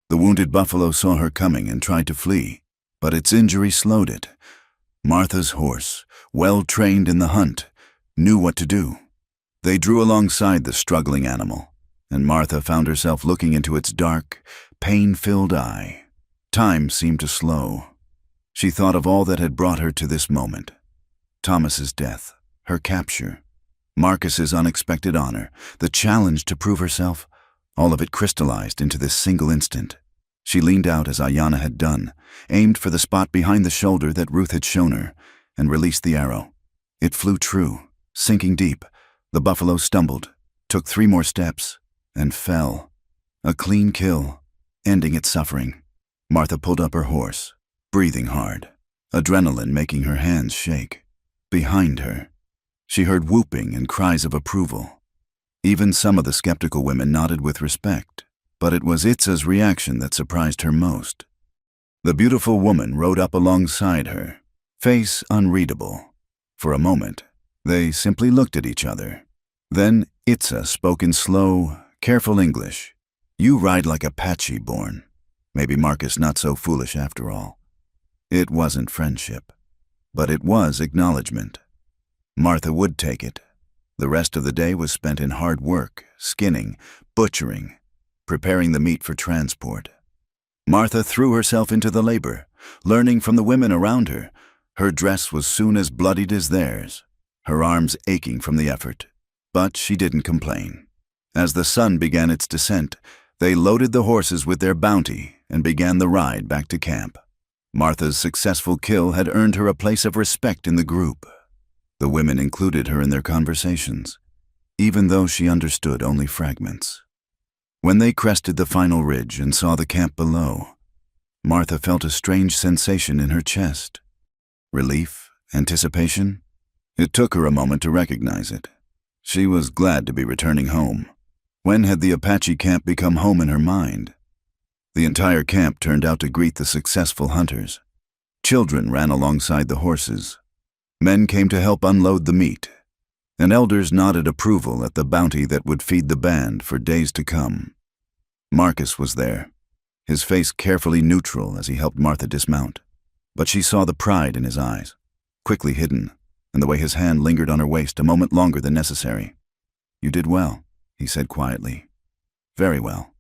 The wounded buffalo saw her coming and tried to flee, but its injury slowed it. Martha's horse, well trained in the hunt, knew what to do. They drew alongside the struggling animal, and Martha found herself looking into its dark, pain-filled eye. Time seemed to slow. She thought of all that had brought her to this moment. Thomas's death, her capture, Marcus's unexpected honor, the challenge to prove herself, all of it crystallized into this single instant. She leaned out as Ayanna had done, aimed for the spot behind the shoulder that Ruth had shown her, and released the arrow. It flew true, sinking deep. The buffalo stumbled, took 3 more steps, and fell. A clean kill, ending its suffering. Martha pulled up her horse, breathing hard, adrenaline making her hands shake. Behind her, she heard whooping and cries of approval. Even some of the skeptical women nodded with respect, but it was Itza's reaction that surprised her most. The beautiful woman rode up alongside her, face unreadable. For a moment, they simply looked at each other. Then Itza spoke in slow, careful English. "You ride like Apache born. Maybe Marcus not so foolish after all." It wasn't friendship, but it was acknowledgement. Martha would take it. The rest of the day was spent in hard work, skinning, butchering, preparing the meat for transport. Martha threw herself into the labor, learning from the women around her. Her dress was soon as bloodied as theirs, her arms aching from the effort. But she didn't complain. As the sun began its descent, they loaded the horses with their bounty and began the ride back to camp. Martha's successful kill had earned her a place of respect in the group. The women included her in their conversations, even though she understood only fragments. When they crested the final ridge and saw the camp below, Martha felt a strange sensation in her chest. Relief? Anticipation? It took her a moment to recognize it. She was glad to be returning home. When had the Apache camp become home in her mind? The entire camp turned out to greet the successful hunters. Children ran alongside the horses. Men came to help unload the meat, and elders nodded approval at the bounty that would feed the band for days to come. Marcus was there, his face carefully neutral as he helped Martha dismount. But she saw the pride in his eyes, quickly hidden, and the way his hand lingered on her waist a moment longer than necessary. "You did well," he said quietly. "Very well."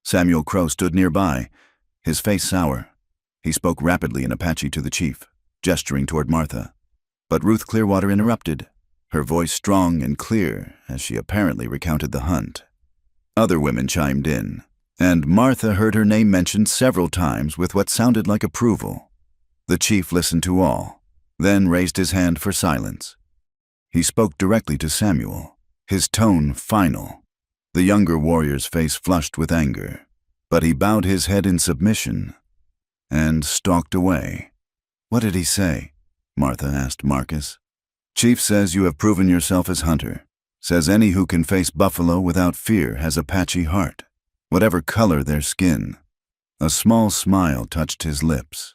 Samuel Crow stood nearby, his face sour. He spoke rapidly in Apache to the chief, gesturing toward Martha. But Ruth Clearwater interrupted, her voice strong and clear as she apparently recounted the hunt. Other women chimed in, and Martha heard her name mentioned several times with what sounded like approval. The chief listened to all, then raised his hand for silence. He spoke directly to Samuel, his tone final. The younger warrior's face flushed with anger, but he bowed his head in submission and stalked away. "What did he say?" Martha asked Marcus. "Chief says you have proven yourself as hunter. Says any who can face buffalo without fear has Apache heart, whatever color their skin." A small smile touched his lips.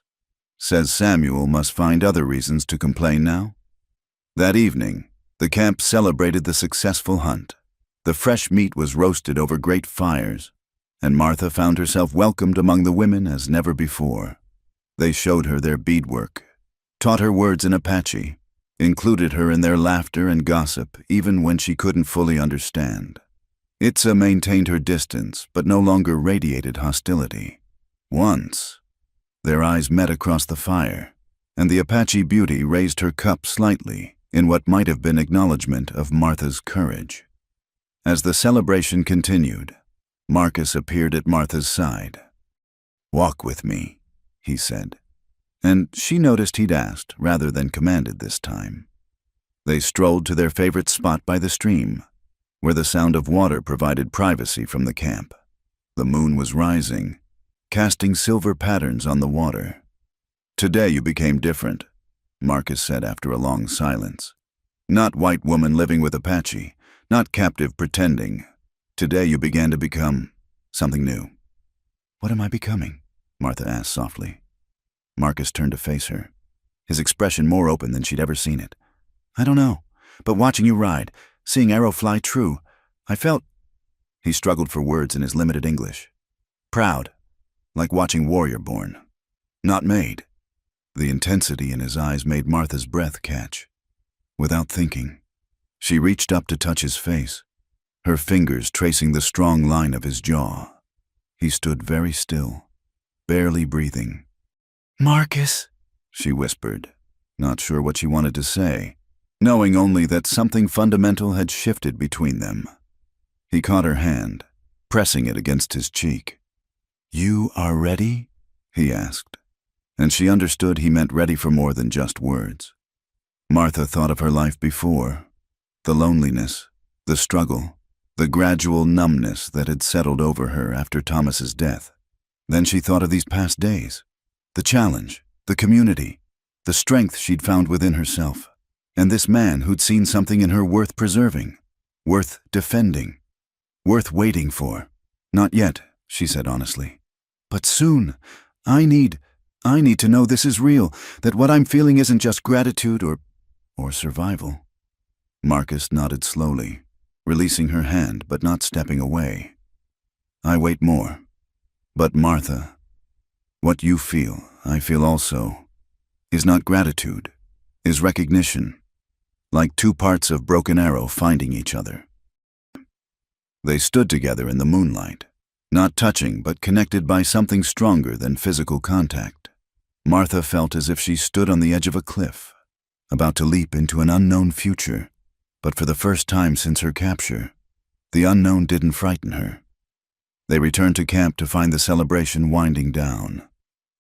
Says Samuel must find other reasons to complain now. That evening, the camp celebrated the successful hunt. The fresh meat was roasted over great fires, and Martha found herself welcomed among the women as never before. They showed her their beadwork, taught her words in Apache, included her in their laughter and gossip even when she couldn't fully understand. Itza maintained her distance but no longer radiated hostility. Once, their eyes met across the fire, and the Apache beauty raised her cup slightly in what might have been acknowledgement of Martha's courage. As the celebration continued, Marcus appeared at Martha's side. "Walk with me," he said, and she noticed he'd asked rather than commanded this time. They strolled to their favorite spot by the stream, where the sound of water provided privacy from the camp. The moon was rising, casting silver patterns on the water. "Today you became different," Marcus said after a long silence. "Not white woman living with Apache, not captive pretending. Today you began to become something new." "What am I becoming?" Martha asked softly. Marcus turned to face her, his expression more open than she'd ever seen it. "I don't know, but watching you ride, seeing arrow fly true, I felt—" He struggled for words in his limited English. "Proud, like watching warrior born. Not made." The intensity in his eyes made Martha's breath catch. Without thinking, she reached up to touch his face, her fingers tracing the strong line of his jaw. He stood very still, barely breathing. "Marcus," she whispered, not sure what she wanted to say, knowing only that something fundamental had shifted between them. He caught her hand, pressing it against his cheek. "You are ready?" he asked, and she understood he meant ready for more than just words. Martha thought of her life before, the loneliness, the struggle, the gradual numbness that had settled over her after Thomas's death. Then she thought of these past days, the challenge, the community, the strength she'd found within herself, and this man who'd seen something in her worth preserving, worth defending, worth waiting for. "Not yet," she said honestly. "But soon. I need to know this is real, that what I'm feeling isn't just gratitude or survival." Marcus nodded slowly, releasing her hand but not stepping away. "I wait more. But Martha, what you feel, I feel also, is not gratitude, is recognition, like two parts of broken arrow finding each other." They stood together in the moonlight, not touching but connected by something stronger than physical contact. Martha felt as if she stood on the edge of a cliff, about to leap into an unknown future, but for the first time since her capture, the unknown didn't frighten her. They returned to camp to find the celebration winding down.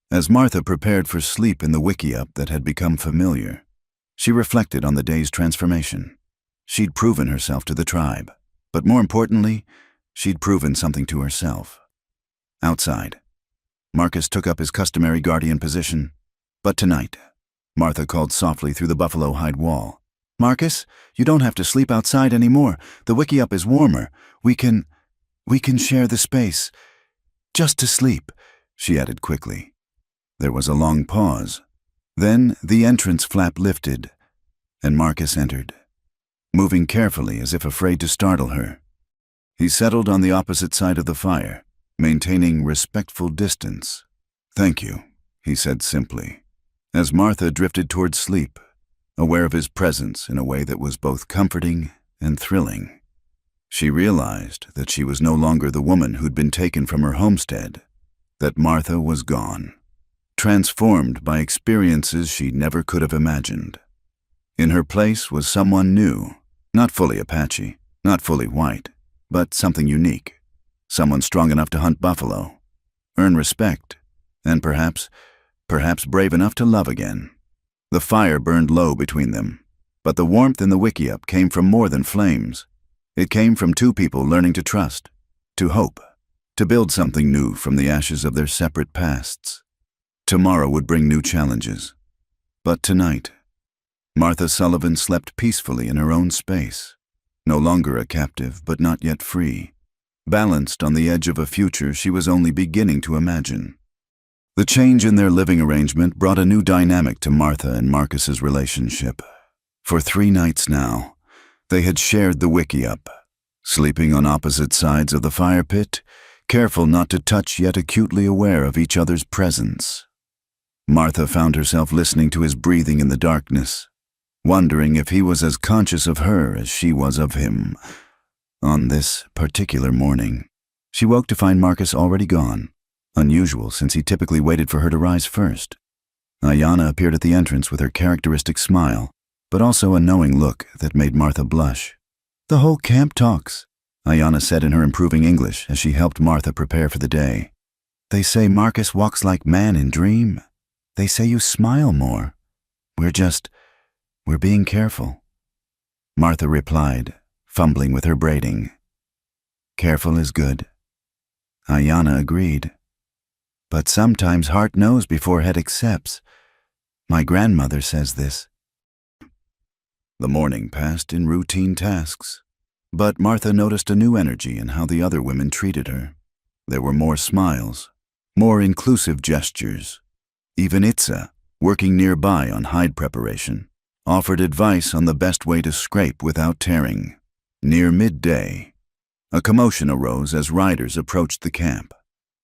As Martha prepared for sleep in the wickiup that had become familiar, she reflected on the day's transformation. She'd proven herself to the tribe, but more importantly, she'd proven something to herself. Outside, Marcus took up his customary guardian position, but tonight, Martha called softly through the buffalo hide wall. "Marcus, you don't have to sleep outside anymore. The wickiup is warmer. We can share the space. Just to sleep," she added quickly. There was a long pause. Then the entrance flap lifted, and Marcus entered, moving carefully as if afraid to startle her. He settled on the opposite side of the fire, maintaining respectful distance. "Thank you," he said simply, as Martha drifted toward sleep, aware of his presence in a way that was both comforting and thrilling. She realized that she was no longer the woman who'd been taken from her homestead, that Martha was gone, transformed by experiences she never could have imagined. In her place was someone new, not fully Apache, not fully white, but something unique, someone strong enough to hunt buffalo, earn respect, and perhaps brave enough to love again. The fire burned low between them, but the warmth in the wickiup came from more than flames. It came from two people learning to trust, to hope, to build something new from the ashes of their separate pasts. Tomorrow would bring new challenges, but tonight, Martha Sullivan slept peacefully in her own space, no longer a captive but not yet free, balanced on the edge of a future she was only beginning to imagine. The change in their living arrangement brought a new dynamic to Martha and Marcus's relationship. For 3 nights now, they had shared the wickiup, sleeping on opposite sides of the fire pit, careful not to touch yet acutely aware of each other's presence. Martha found herself listening to his breathing in the darkness, wondering if he was as conscious of her as she was of him. On this particular morning, she woke to find Marcus already gone, unusual since he typically waited for her to rise first. Ayanna appeared at the entrance with her characteristic smile, but also a knowing look that made Martha blush. "The whole camp talks," Ayanna said in her improving English as she helped Martha prepare for the day. "They say Marcus walks like man in dream. They say you smile more. We're being careful." Martha replied, fumbling with her braiding. "Careful is good." Ayanna agreed. "But sometimes heart knows before head accepts. My grandmother says this." The morning passed in routine tasks, but Martha noticed a new energy in how the other women treated her. There were more smiles, more inclusive gestures. Even Itza, working nearby on hide preparation, offered advice on the best way to scrape without tearing. Near midday, a commotion arose as riders approached the camp.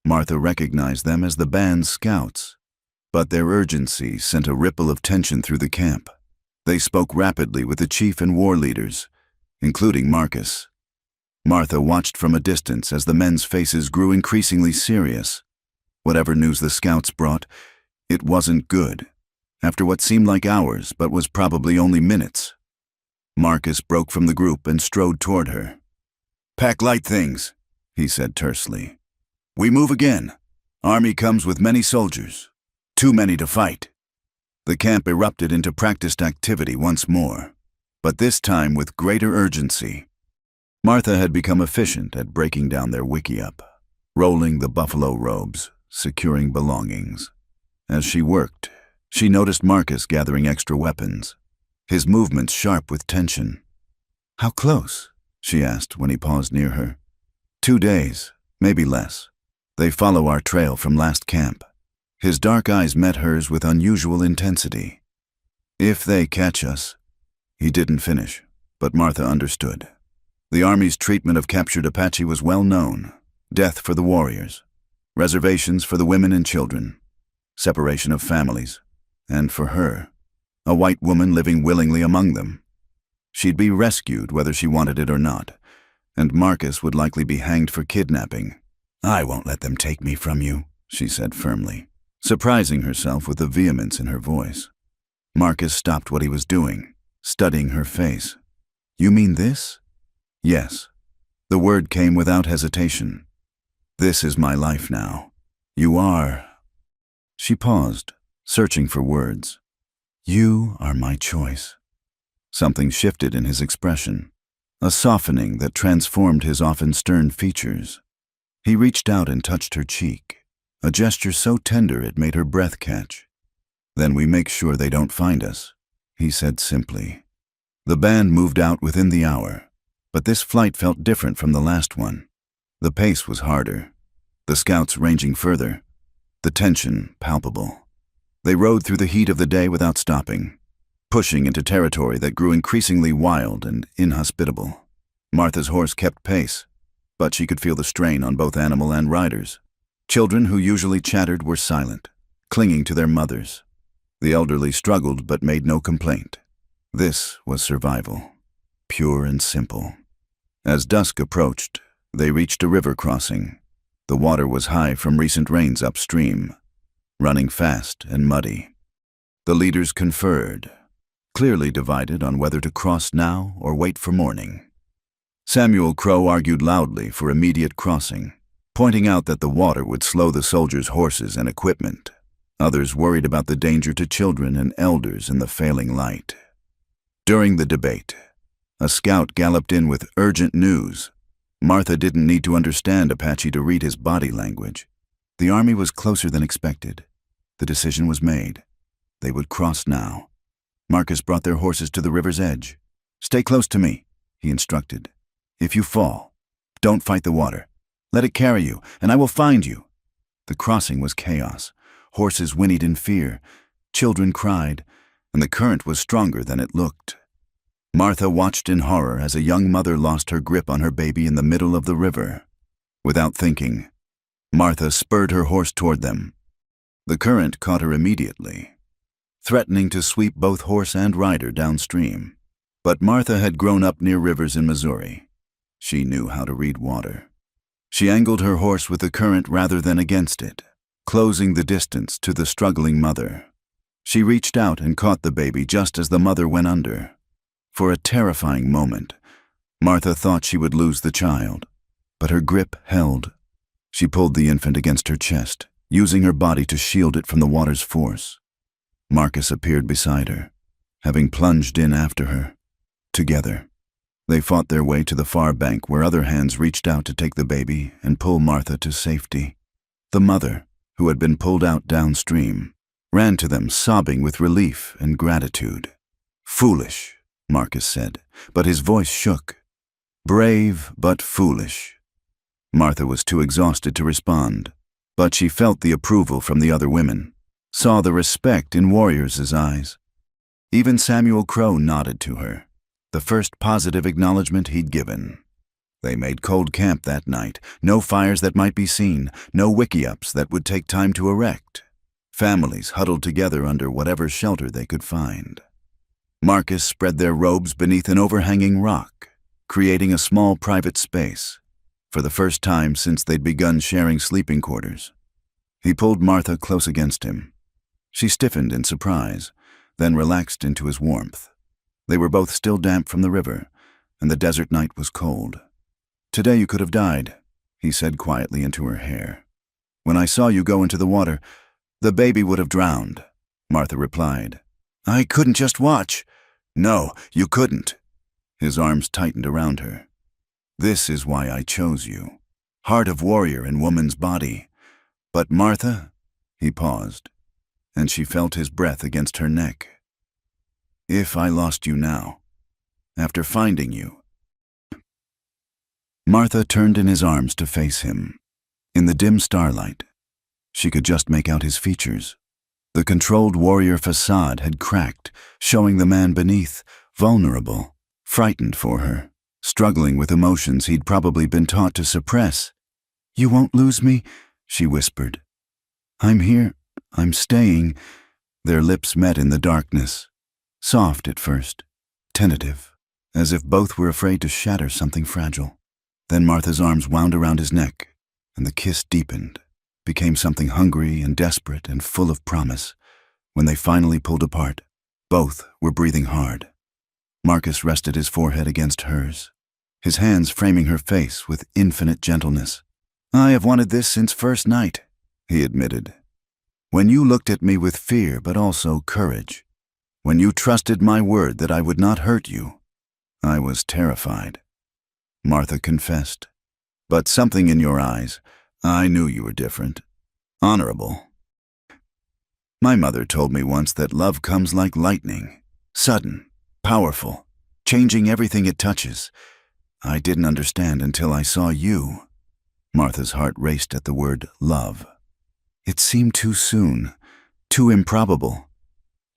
Martha recognized them as the band's scouts, but their urgency sent a ripple of tension through the camp. They spoke rapidly with the chief and war leaders, including Marcus. Martha watched from a distance as the men's faces grew increasingly serious. Whatever news the scouts brought, it wasn't good. after what seemed like hours but was probably only minutes. Marcus broke from the group and strode toward her. "Pack light things," he said tersely. "We move again. Army comes with many soldiers. Too many to fight." The camp erupted into practiced activity once more, but this time with greater urgency. Martha had become efficient at breaking down their wickiup, rolling the buffalo robes, securing belongings. As she worked, she noticed Marcus gathering extra weapons, his movements sharp with tension. "How close?" she asked when he paused near her. 2 days, maybe less. They follow our trail from last camp." His dark eyes met hers with unusual intensity. "If they catch us." He didn't finish, but Martha understood. The Army's treatment of captured Apache was well known. Death for the warriors, reservations for the women and children, separation of families, and for her, a white woman living willingly among them. She'd be rescued whether she wanted it or not, and Marcus would likely be hanged for kidnapping. "I won't let them take me from you," she said firmly, surprising herself with the vehemence in her voice. Marcus stopped what he was doing, studying her face. "You mean this?" "Yes." The word came without hesitation. "This is my life now. You are—" She paused, searching for words. "You are my choice." Something shifted in his expression, a softening that transformed his often stern features. He reached out and touched her cheek, a gesture so tender it made her breath catch. "Then we make sure they don't find us," he said simply. The band moved out within the hour, but this flight felt different from the last one. The pace was harder, the scouts ranging further, the tension palpable. They rode through the heat of the day without stopping, pushing into territory that grew increasingly wild and inhospitable. Martha's horse kept pace, but she could feel the strain on both animal and riders. Children who usually chattered were silent, clinging to their mothers. The elderly struggled but made no complaint. This was survival, pure and simple. As dusk approached, they reached a river crossing. The water was high from recent rains upstream, running fast and muddy. The leaders conferred, clearly divided on whether to cross now or wait for morning. Samuel Crow argued loudly for immediate crossing, pointing out that the water would slow the soldiers' horses and equipment. Others worried about the danger to children and elders in the failing light. During the debate, a scout galloped in with urgent news. Martha didn't need to understand Apache to read his body language. The Army was closer than expected. The decision was made. They would cross now. Marcus brought their horses to the river's edge. "Stay close to me," he instructed. "If you fall, don't fight the water. Let it carry you, and I will find you." The crossing was chaos. Horses whinnied in fear. Children cried, and the current was stronger than it looked. Martha watched in horror as a young mother lost her grip on her baby in the middle of the river. Without thinking, Martha spurred her horse toward them. The current caught her immediately, threatening to sweep both horse and rider downstream. But Martha had grown up near rivers in Missouri. She knew how to read water. She angled her horse with the current rather than against it, closing the distance to the struggling mother. She reached out and caught the baby just as the mother went under. For a terrifying moment, Martha thought she would lose the child, but her grip held. She pulled the infant against her chest, using her body to shield it from the water's force. Marcus appeared beside her, having plunged in after her. Together, they fought their way to the far bank where other hands reached out to take the baby and pull Martha to safety. The mother, who had been pulled out downstream, ran to them sobbing with relief and gratitude. "Foolish," Marcus said, but his voice shook. "Brave but foolish." Martha was too exhausted to respond, but she felt the approval from the other women, saw the respect in warriors' eyes. Even Samuel Crow nodded to her, the first positive acknowledgement he'd given. They made cold camp that night, no fires that might be seen, no wickiups that would take time to erect. Families huddled together under whatever shelter they could find. Marcus spread their robes beneath an overhanging rock, creating a small private space, for the first time since they'd begun sharing sleeping quarters. He pulled Martha close against him. She stiffened in surprise, then relaxed into his warmth. They were both still damp from the river, and the desert night was cold. "Today you could have died," he said quietly into her hair. "When I saw you go into the water, the baby would have drowned," Martha replied. "I couldn't just watch." "No, you couldn't." His arms tightened around her. "This is why I chose you. Heart of warrior in woman's body. But Martha," he paused, and she felt his breath against her neck. "If I lost you now, after finding you." Martha turned in his arms to face him. In the dim starlight, she could just make out his features. The controlled warrior facade had cracked, showing the man beneath, vulnerable, frightened for her, struggling with emotions he'd probably been taught to suppress. "You won't lose me," she whispered. "I'm here. I'm staying." Their lips met in the darkness, soft at first, tentative, as if both were afraid to shatter something fragile. Then Martha's arms wound around his neck, and the kiss deepened, became something hungry and desperate and full of promise. When they finally pulled apart, both were breathing hard. Marcus rested his forehead against hers, his hands framing her face with infinite gentleness. "I have wanted this since first night," he admitted. "When you looked at me with fear but also courage, when you trusted my word that I would not hurt you, I was terrified," Martha confessed. "But something in your eyes, I knew you were different, honorable. My mother told me once that love comes like lightning, sudden, powerful, changing everything it touches. I didn't understand until I saw you." Martha's heart raced at the word love. It seemed too soon, too improbable.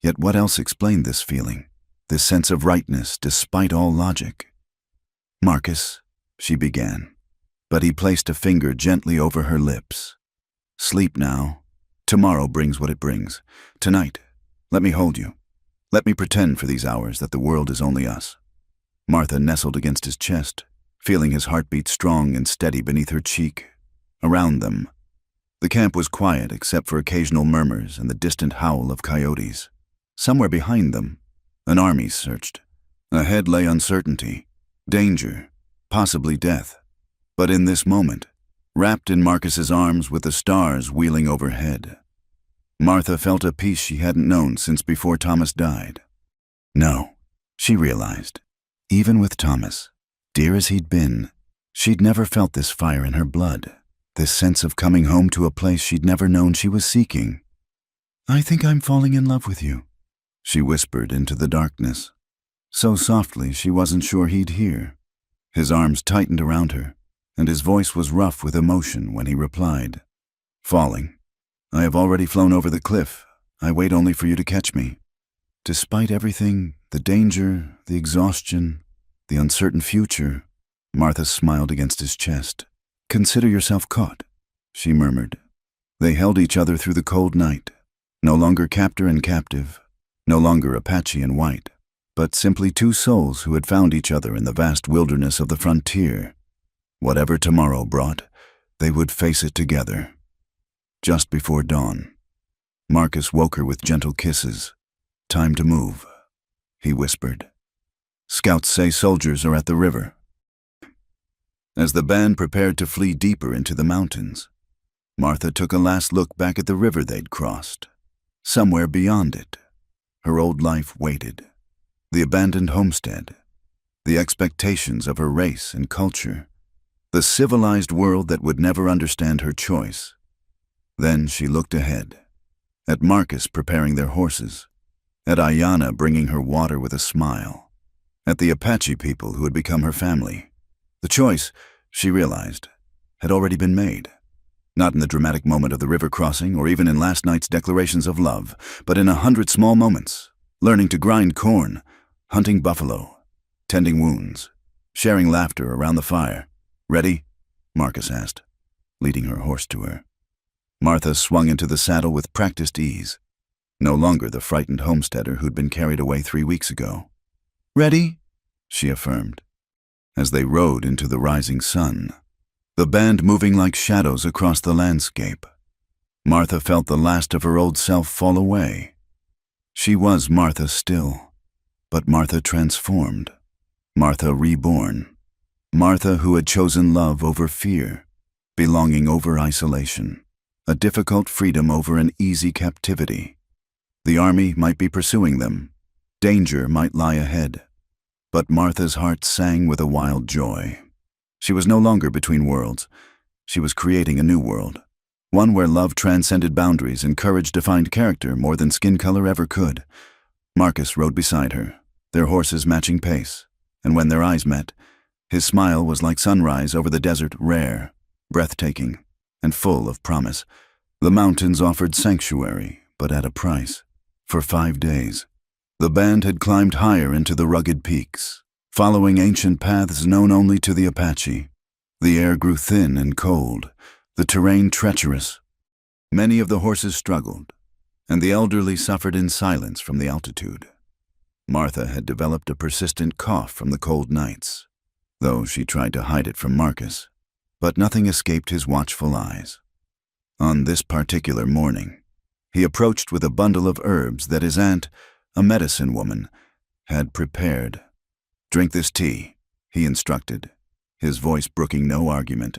Yet what else explained this feeling, this sense of rightness despite all logic? "Marcus," she began, but he placed a finger gently over her lips. "Sleep now. Tomorrow brings what it brings. Tonight, let me hold you. Let me pretend for these hours that the world is only us." Martha nestled against his chest, feeling his heartbeat strong and steady beneath her cheek. Around them, the camp was quiet except for occasional murmurs and the distant howl of coyotes. Somewhere behind them, an army searched. Ahead lay uncertainty, danger, possibly death. But in this moment, wrapped in Marcus's arms with the stars wheeling overhead, Martha felt a peace she hadn't known since before Thomas died. No, she realized, even with Thomas, dear as he'd been, she'd never felt this fire in her blood, this sense of coming home to a place she'd never known she was seeking. "I think I'm falling in love with you," she whispered into the darkness, so softly she wasn't sure he'd hear. His arms tightened around her, and his voice was rough with emotion when he replied, "Falling. I have already flown over the cliff. I wait only for you to catch me." Despite everything, the danger, the exhaustion, the uncertain future, Martha smiled against his chest. "Consider yourself caught," she murmured. They held each other through the cold night, no longer captor and captive, no longer Apache and white, but simply two souls who had found each other in the vast wilderness of the frontier. Whatever tomorrow brought, they would face it together. Just before dawn, Marcus woke her with gentle kisses. "Time to move," he whispered. "Scouts say soldiers are at the river." As the band prepared to flee deeper into the mountains, Martha took a last look back at the river they'd crossed. Somewhere beyond it, her old life waited. The abandoned homestead, the expectations of her race and culture, the civilized world that would never understand her choice. Then she looked ahead, at Marcus preparing their horses, at Ayanna bringing her water with a smile, at the Apache people who had become her family. The choice, she realized, had already been made. Not in the dramatic moment of the river crossing or even in last night's declarations of love, but in 100 small moments, learning to grind corn, hunting buffalo, tending wounds, sharing laughter around the fire. "Ready?" Marcus asked, leading her horse to her. Martha swung into the saddle with practiced ease, no longer the frightened homesteader who'd been carried away 3 weeks ago. "Ready?" she affirmed. As they rode into the rising sun, the band moving like shadows across the landscape, Martha felt the last of her old self fall away. She was Martha still, but Martha transformed. Martha reborn. Martha who had chosen love over fear, belonging over isolation, a difficult freedom over an easy captivity. The army might be pursuing them. Danger might lie ahead. But Martha's heart sang with a wild joy. She was no longer between worlds. She was creating a new world, one where love transcended boundaries and courage defined character more than skin color ever could. Marcus rode beside her, their horses matching pace, and when their eyes met, his smile was like sunrise over the desert, rare, breathtaking, and full of promise. The mountains offered sanctuary, but at a price. For 5 days, the band had climbed higher into the rugged peaks, following ancient paths known only to the Apache. The air grew thin and cold, the terrain treacherous. Many of the horses struggled, and the elderly suffered in silence from the altitude. Martha had developed a persistent cough from the cold nights, though she tried to hide it from Marcus, but nothing escaped his watchful eyes. On this particular morning, he approached with a bundle of herbs that his aunt, a medicine woman, had prepared. "Drink this tea," he instructed, his voice brooking no argument.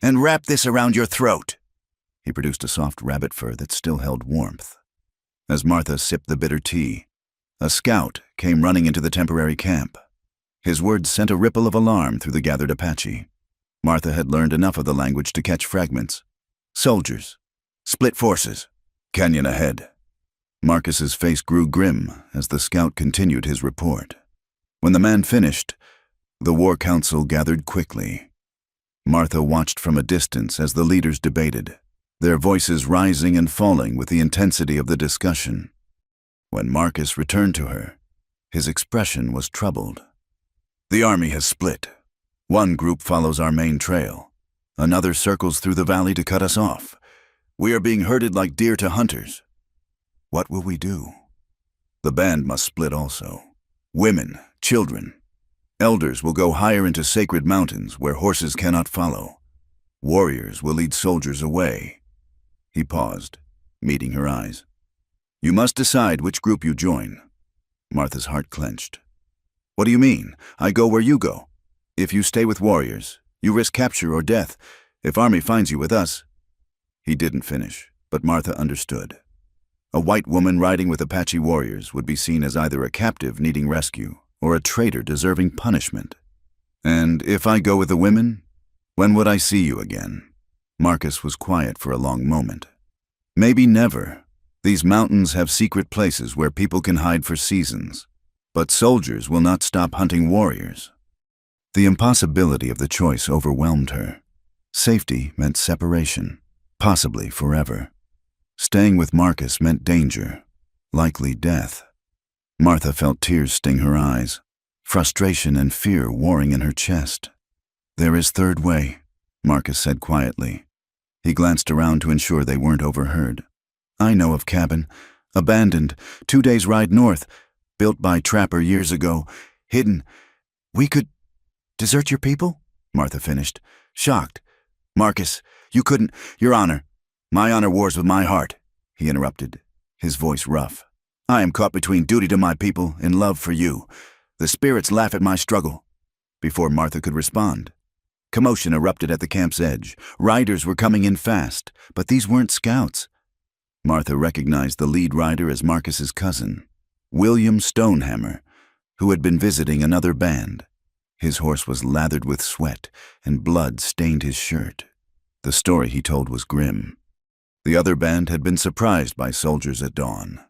"And wrap this around your throat." He produced a soft rabbit fur that still held warmth. As Martha sipped the bitter tea, a scout came running into the temporary camp. His words sent a ripple of alarm through the gathered Apache. Martha had learned enough of the language to catch fragments. "Soldiers. Split forces. Canyon ahead." Marcus's face grew grim as the scout continued his report. When the man finished, the war council gathered quickly. Martha watched from a distance as the leaders debated, their voices rising and falling with the intensity of the discussion. When Marcus returned to her, his expression was troubled. "The army has split. One group follows our main trail. Another circles through the valley to cut us off. We are being herded like deer to hunters. What will we do? The band must split also. Women, children, elders will go higher into sacred mountains where horses cannot follow. Warriors will lead soldiers away." He paused, meeting her eyes. "You must decide which group you join." Martha's heart clenched. "What do you mean? I go where you go. If you stay with warriors, you risk capture or death. If army finds you with us—" He didn't finish, but Martha understood. A white woman riding with Apache warriors would be seen as either a captive needing rescue or a traitor deserving punishment. "And if I go with the women, when would I see you again?" Marcus was quiet for a long moment. "Maybe never. These mountains have secret places where people can hide for seasons. But soldiers will not stop hunting warriors." The impossibility of the choice overwhelmed her. Safety meant separation, possibly forever. Staying with Marcus meant danger, likely death. Martha felt tears sting her eyes, frustration and fear warring in her chest. "There is third way," Marcus said quietly. He glanced around to ensure they weren't overheard. "I know of cabin, abandoned, 2 days' ride north, built by trapper years ago, hidden. We could—" "Desert your people?" Martha finished, shocked. "Marcus, you couldn't— Your Honor, my honor wars with my heart," he interrupted, his voice rough. "I am caught between duty to my people and love for you. The spirits laugh at my struggle." Before Martha could respond, commotion erupted at the camp's edge. Riders were coming in fast, but these weren't scouts. Martha recognized the lead rider as Marcus's cousin, William Stonehammer, who had been visiting another band. His horse was lathered with sweat, and blood stained his shirt. The story he told was grim. The other band had been surprised by soldiers at dawn.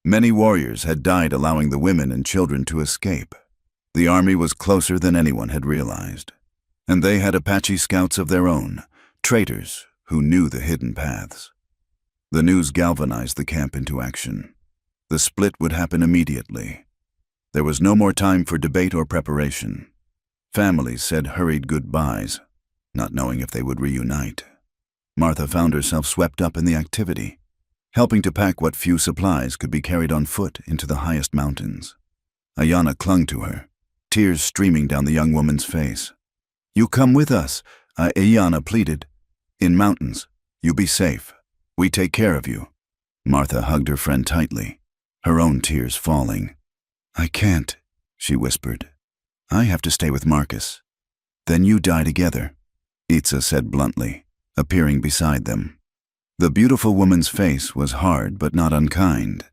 Many warriors had died allowing the women and children to escape. The army was closer than anyone had realized. And they had Apache scouts of their own, traitors who knew the hidden paths. The news galvanized the camp into action. The split would happen immediately. There was no more time for debate or preparation. Families said hurried goodbyes, not knowing if they would reunite. Martha found herself swept up in the activity, helping to pack what few supplies could be carried on foot into the highest mountains. Ayanna clung to her, tears streaming down the young woman's face. "You come with us," Ayanna pleaded. "In mountains, you be safe. We take care of you." Martha hugged her friend tightly, her own tears falling. "I can't," she whispered. "I have to stay with Marcus." "Then you die together," Itza said bluntly, appearing beside them. The beautiful woman's face was hard but not unkind.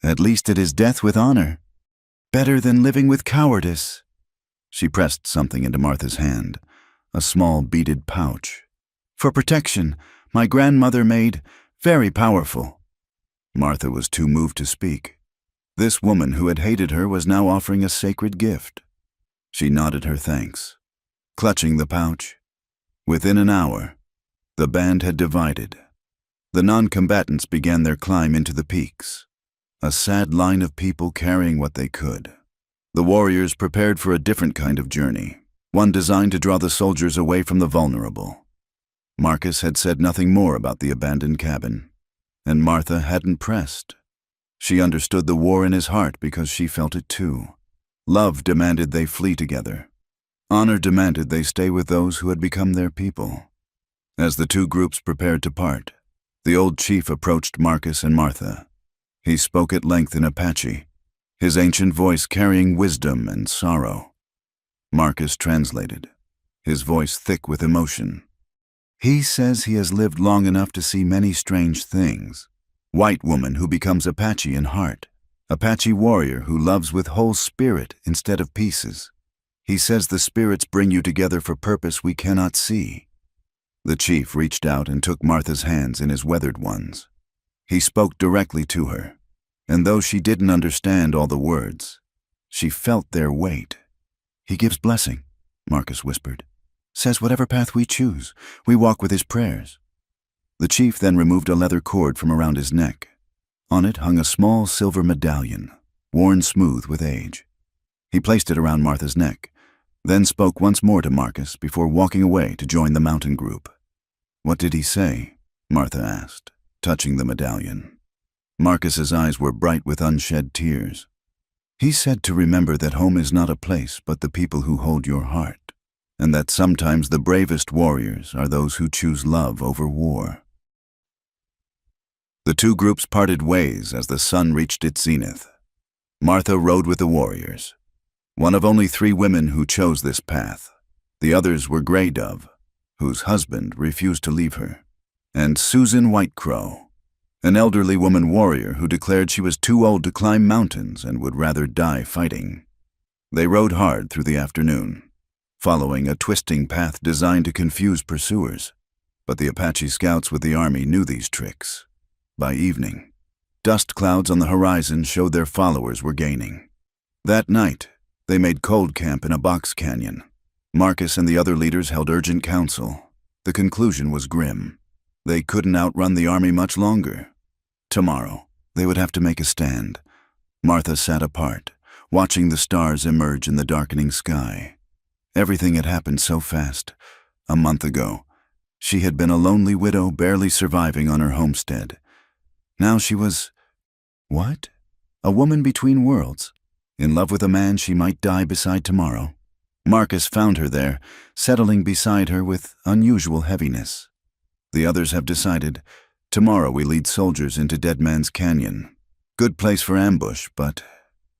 "At least it is death with honor. Better than living with cowardice." She pressed something into Martha's hand, a small beaded pouch. "For protection, my grandmother made, very powerful." Martha was too moved to speak. This woman who had hated her was now offering a sacred gift. She nodded her thanks, clutching the pouch. Within an hour, the band had divided. The non-combatants began their climb into the peaks, a sad line of people carrying what they could. The warriors prepared for a different kind of journey, one designed to draw the soldiers away from the vulnerable. Marcus had said nothing more about the abandoned cabin, and Martha hadn't pressed. She understood the war in his heart because she felt it too. Love demanded they flee together. Honor demanded they stay with those who had become their people. As the two groups prepared to part, the old chief approached Marcus and Martha. He spoke at length in Apache, his ancient voice carrying wisdom and sorrow. Marcus translated, his voice thick with emotion. "He says he has lived long enough to see many strange things. White woman who becomes Apache in heart. Apache warrior who loves with whole spirit instead of pieces. He says the spirits bring you together for purpose we cannot see." The chief reached out and took Martha's hands in his weathered ones. He spoke directly to her, and though she didn't understand all the words, she felt their weight. "He gives blessing," Marcus whispered. "Says whatever path we choose, we walk with his prayers." The chief then removed a leather cord from around his neck. On it hung a small silver medallion, worn smooth with age. He placed it around Martha's neck, then spoke once more to Marcus before walking away to join the mountain group. "What did he say?" Martha asked, touching the medallion. Marcus's eyes were bright with unshed tears. "He said to remember that home is not a place but the people who hold your heart, and that sometimes the bravest warriors are those who choose love over war." The two groups parted ways as the sun reached its zenith. Martha rode with the warriors, one of only 3 women who chose this path. The others were Grey Dove, whose husband refused to leave her, and Susan Whitecrow, an elderly woman warrior who declared she was too old to climb mountains and would rather die fighting. They rode hard through the afternoon, following a twisting path designed to confuse pursuers. But the Apache scouts with the army knew these tricks. By evening, dust clouds on the horizon showed their followers were gaining. That night, they made cold camp in a box canyon. Marcus and the other leaders held urgent council. The conclusion was grim. They couldn't outrun the army much longer. Tomorrow, they would have to make a stand. Martha sat apart, watching the stars emerge in the darkening sky. Everything had happened so fast. A month ago, she had been a lonely widow barely surviving on her homestead. Now she was... what? A woman between worlds, in love with a man she might die beside tomorrow. Marcus found her there, settling beside her with unusual heaviness. "The others have decided. Tomorrow we lead soldiers into Dead Man's Canyon. Good place for ambush, but..."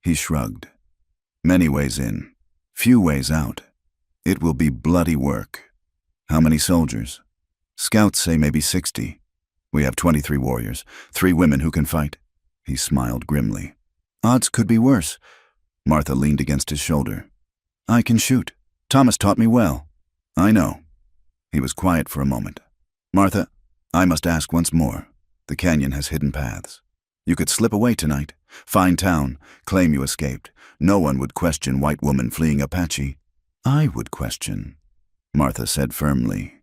He shrugged. "Many ways in, few ways out. It will be bloody work." "How many soldiers?" "Scouts say maybe 60. We have 23 warriors, 3 women who can fight." He smiled grimly. "Odds could be worse." Martha leaned against his shoulder. "I can shoot. Thomas taught me well." "I know." He was quiet for a moment. "Martha, I must ask once more. The canyon has hidden paths. You could slip away tonight, find town, claim you escaped. No one would question white woman fleeing Apache." "I would question," Martha said firmly.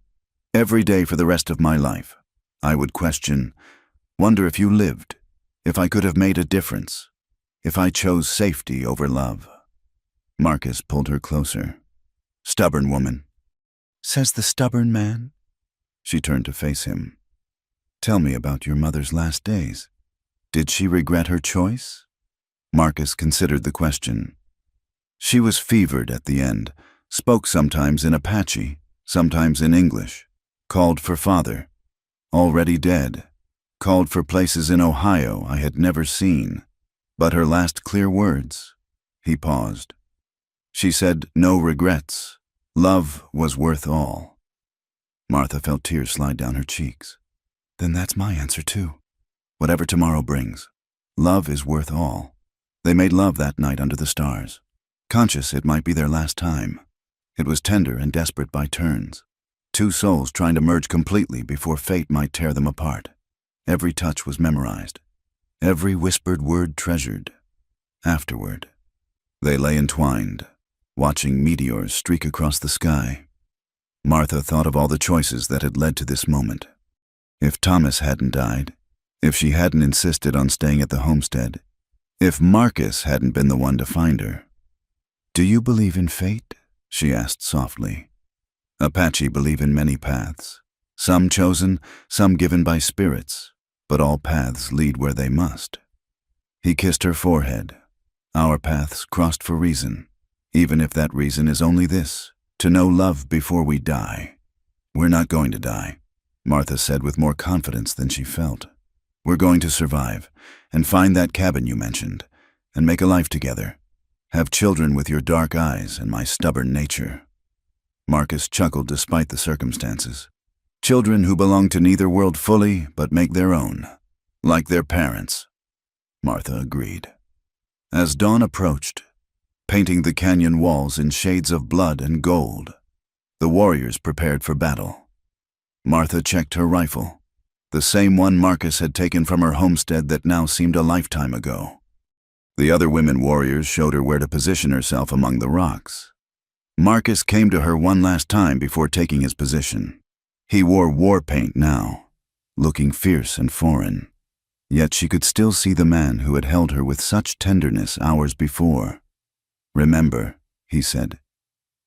"Every day for the rest of my life. I would question, wonder if you lived, if I could have made a difference, if I chose safety over love." Marcus pulled her closer. "Stubborn woman." "Says the stubborn man." She turned to face him. "Tell me about your mother's last days. Did she regret her choice?" Marcus considered the question. "She was fevered at the end, spoke sometimes in Apache, sometimes in English, called for father. Already dead." called for places in Ohio I had never seen. But her last clear words, he paused. She said, "No regrets. Love was worth all." Martha felt tears slide down her cheeks. Then that's my answer too. Whatever tomorrow brings, love is worth all. They made love that night under the stars, conscious it might be their last time. It was tender and desperate by turns. Two souls trying to merge completely before fate might tear them apart. Every touch was memorized, every whispered word treasured. Afterward, they lay entwined, watching meteors streak across the sky. Martha thought of all the choices that had led to this moment. If Thomas hadn't died, if she hadn't insisted on staying at the homestead, if Marcus hadn't been the one to find her. "Do you believe in fate?" she asked softly. Apache believe in many paths, some chosen, some given by spirits, but all paths lead where they must. He kissed her forehead. Our paths crossed for reason, even if that reason is only this, to know love before we die. "We're not going to die," Martha said with more confidence than she felt. "We're going to survive, and find that cabin you mentioned, and make a life together. Have children with your dark eyes and my stubborn nature." Marcus chuckled despite the circumstances. Children who belong to neither world fully, but make their own, like their parents. Martha agreed. As dawn approached, painting the canyon walls in shades of blood and gold, the warriors prepared for battle. Martha checked her rifle, the same one Marcus had taken from her homestead that now seemed a lifetime ago. The other women warriors showed her where to position herself among the rocks. Marcus came to her one last time before taking his position. He wore war paint now, looking fierce and foreign. Yet she could still see the man who had held her with such tenderness hours before. "Remember," he said,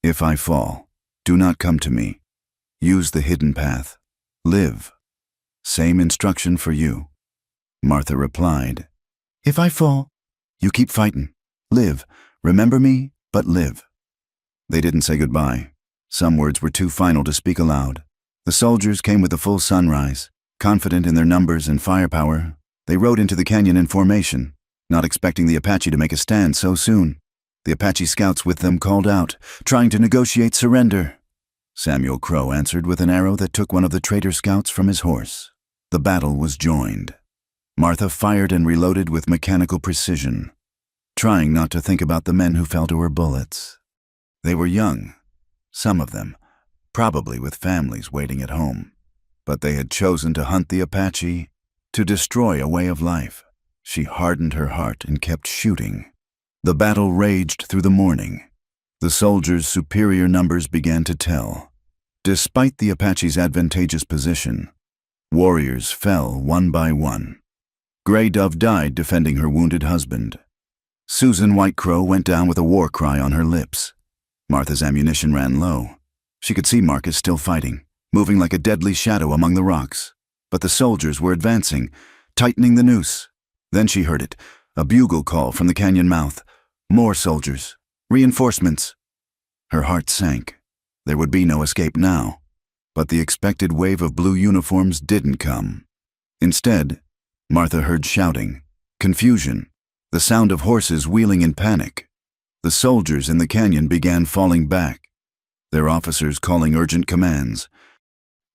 "if I fall, do not come to me. Use the hidden path. Live. Same instruction for you." Martha replied, "If I fall, you keep fighting. Live. Remember me, but live." They didn't say goodbye. Some words were too final to speak aloud. The soldiers came with the full sunrise. Confident in their numbers and firepower, they rode into the canyon in formation, not expecting the Apache to make a stand so soon. The Apache scouts with them called out, trying to negotiate surrender. Samuel Crow answered with an arrow that took one of the traitor scouts from his horse. The battle was joined. Martha fired and reloaded with mechanical precision, trying not to think about the men who fell to her bullets. They were young, some of them, probably with families waiting at home. But they had chosen to hunt the Apache, to destroy a way of life. She hardened her heart and kept shooting. The battle raged through the morning. The soldiers' superior numbers began to tell. Despite the Apache's advantageous position, warriors fell one by one. Gray Dove died defending her wounded husband. Susan White Crow went down with a war cry on her lips. Martha's ammunition ran low. She could see Marcus still fighting, moving like a deadly shadow among the rocks. But the soldiers were advancing, tightening the noose. Then she heard it, a bugle call from the canyon mouth. More soldiers. Reinforcements. Her heart sank. There would be no escape now. But the expected wave of blue uniforms didn't come. Instead, Martha heard shouting, confusion, the sound of horses wheeling in panic. The soldiers in the canyon began falling back, their officers calling urgent commands.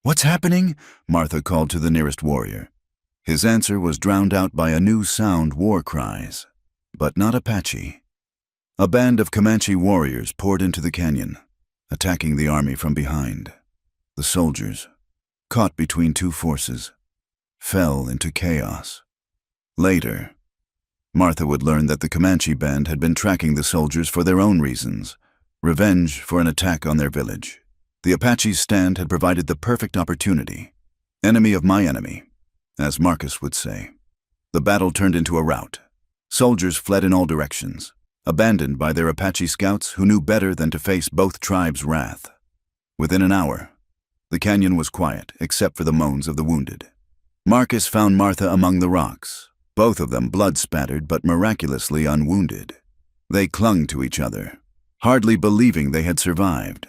"What's happening?" Martha called to the nearest warrior. His answer was drowned out by a new sound, war cries, but not Apache. A band of Comanche warriors poured into the canyon, attacking the army from behind. The soldiers, caught between two forces, fell into chaos. Later, Martha would learn that the Comanche band had been tracking the soldiers for their own reasons, revenge for an attack on their village. The Apache's stand had provided the perfect opportunity. Enemy of my enemy, as Marcus would say. The battle turned into a rout. Soldiers fled in all directions, abandoned by their Apache scouts who knew better than to face both tribes' wrath. Within an hour, the canyon was quiet except for the moans of the wounded. Marcus found Martha among the rocks, both of them blood-spattered but miraculously unwounded. They clung to each other, hardly believing they had survived.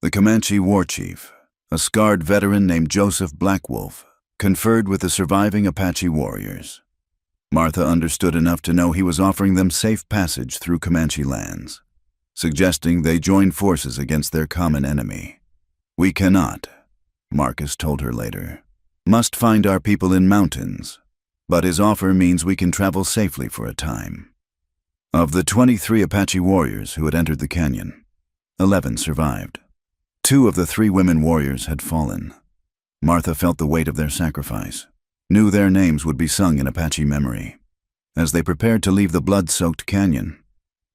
The Comanche war chief, a scarred veteran named Joseph Blackwolf, conferred with the surviving Apache warriors. Martha understood enough to know he was offering them safe passage through Comanche lands, suggesting they join forces against their common enemy. "We cannot," Marcus told her later. "Must find our people in mountains, but his offer means we can travel safely for a time." Of the 23 Apache warriors who had entered the canyon, 11 survived. 2 of the 3 women warriors had fallen. Martha felt the weight of their sacrifice, knew their names would be sung in Apache memory. As they prepared to leave the blood-soaked canyon,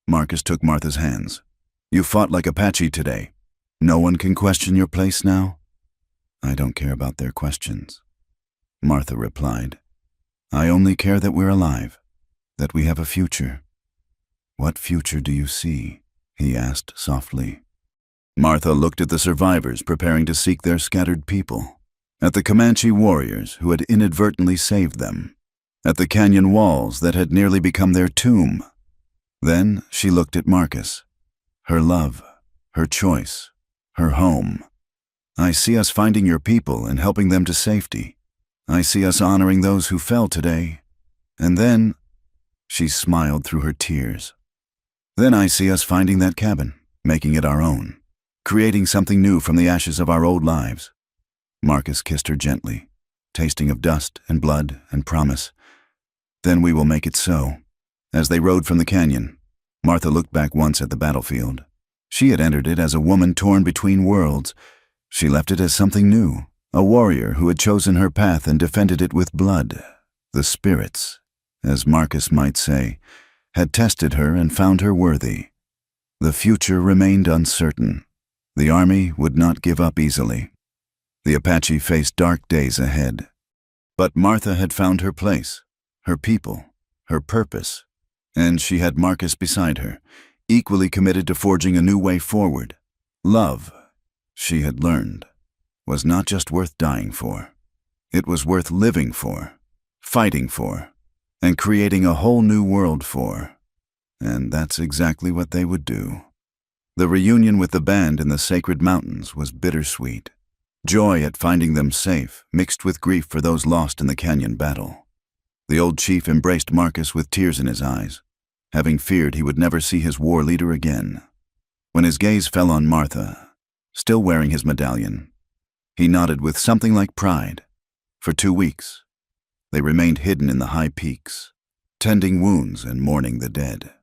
Marcus took Martha's hands. "You fought like Apache today. No one can question your place now?" "I don't care about their questions," Martha replied. "I only care that we're alive, that we have a future." "What future do you see?" he asked softly. Martha looked at the survivors preparing to seek their scattered people, at the Comanche warriors who had inadvertently saved them, at the canyon walls that had nearly become their tomb. Then she looked at Marcus, her love, her choice, her home. "I see us finding your people and helping them to safety. I see us honoring those who fell today. And then," she smiled through her tears, "then I see us finding that cabin, making it our own, creating something new from the ashes of our old lives." Marcus kissed her gently, tasting of dust and blood and promise. "Then we will make it so." As they rode from the canyon, Martha looked back once at the battlefield. She had entered it as a woman torn between worlds. She left it as something new, a warrior who had chosen her path and defended it with blood. The spirits, as Marcus might say, had tested her and found her worthy. The future remained uncertain. The army would not give up easily. The Apache faced dark days ahead. But Martha had found her place, her people, her purpose, and she had Marcus beside her, equally committed to forging a new way forward. Love, she had learned, was not just worth dying for. It was worth living for, fighting for, and creating a whole new world for. And that's exactly what they would do. The reunion with the band in the sacred mountains was bittersweet. Joy at finding them safe, mixed with grief for those lost in the canyon battle. The old chief embraced Marcus with tears in his eyes, having feared he would never see his war leader again. When his gaze fell on Martha, still wearing his medallion, he nodded with something like pride. For 2 weeks, they remained hidden in the high peaks, tending wounds and mourning the dead.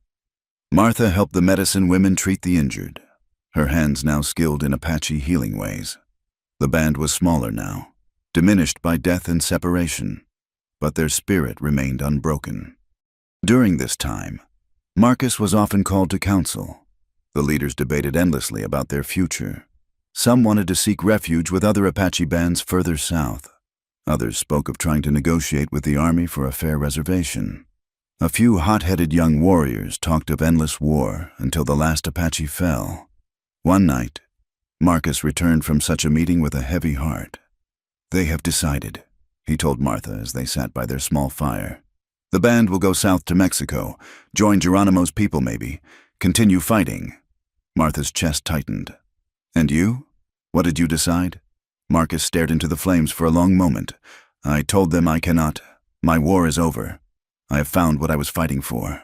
Martha helped the medicine women treat the injured, her hands now skilled in Apache healing ways. The band was smaller now, diminished by death and separation, but their spirit remained unbroken. During this time, Marcus was often called to council. The leaders debated endlessly about their future. Some wanted to seek refuge with other Apache bands further south. Others spoke of trying to negotiate with the army for a fair reservation. A few hot-headed young warriors talked of endless war until the last Apache fell. One night, Marcus returned from such a meeting with a heavy heart. "They have decided," he told Martha as they sat by their small fire. "The band will go south to Mexico, join Geronimo's people maybe, continue fighting." Martha's chest tightened. "And you? What did you decide?" Marcus stared into the flames for a long moment. "I told them I cannot. My war is over. I have found what I was fighting for."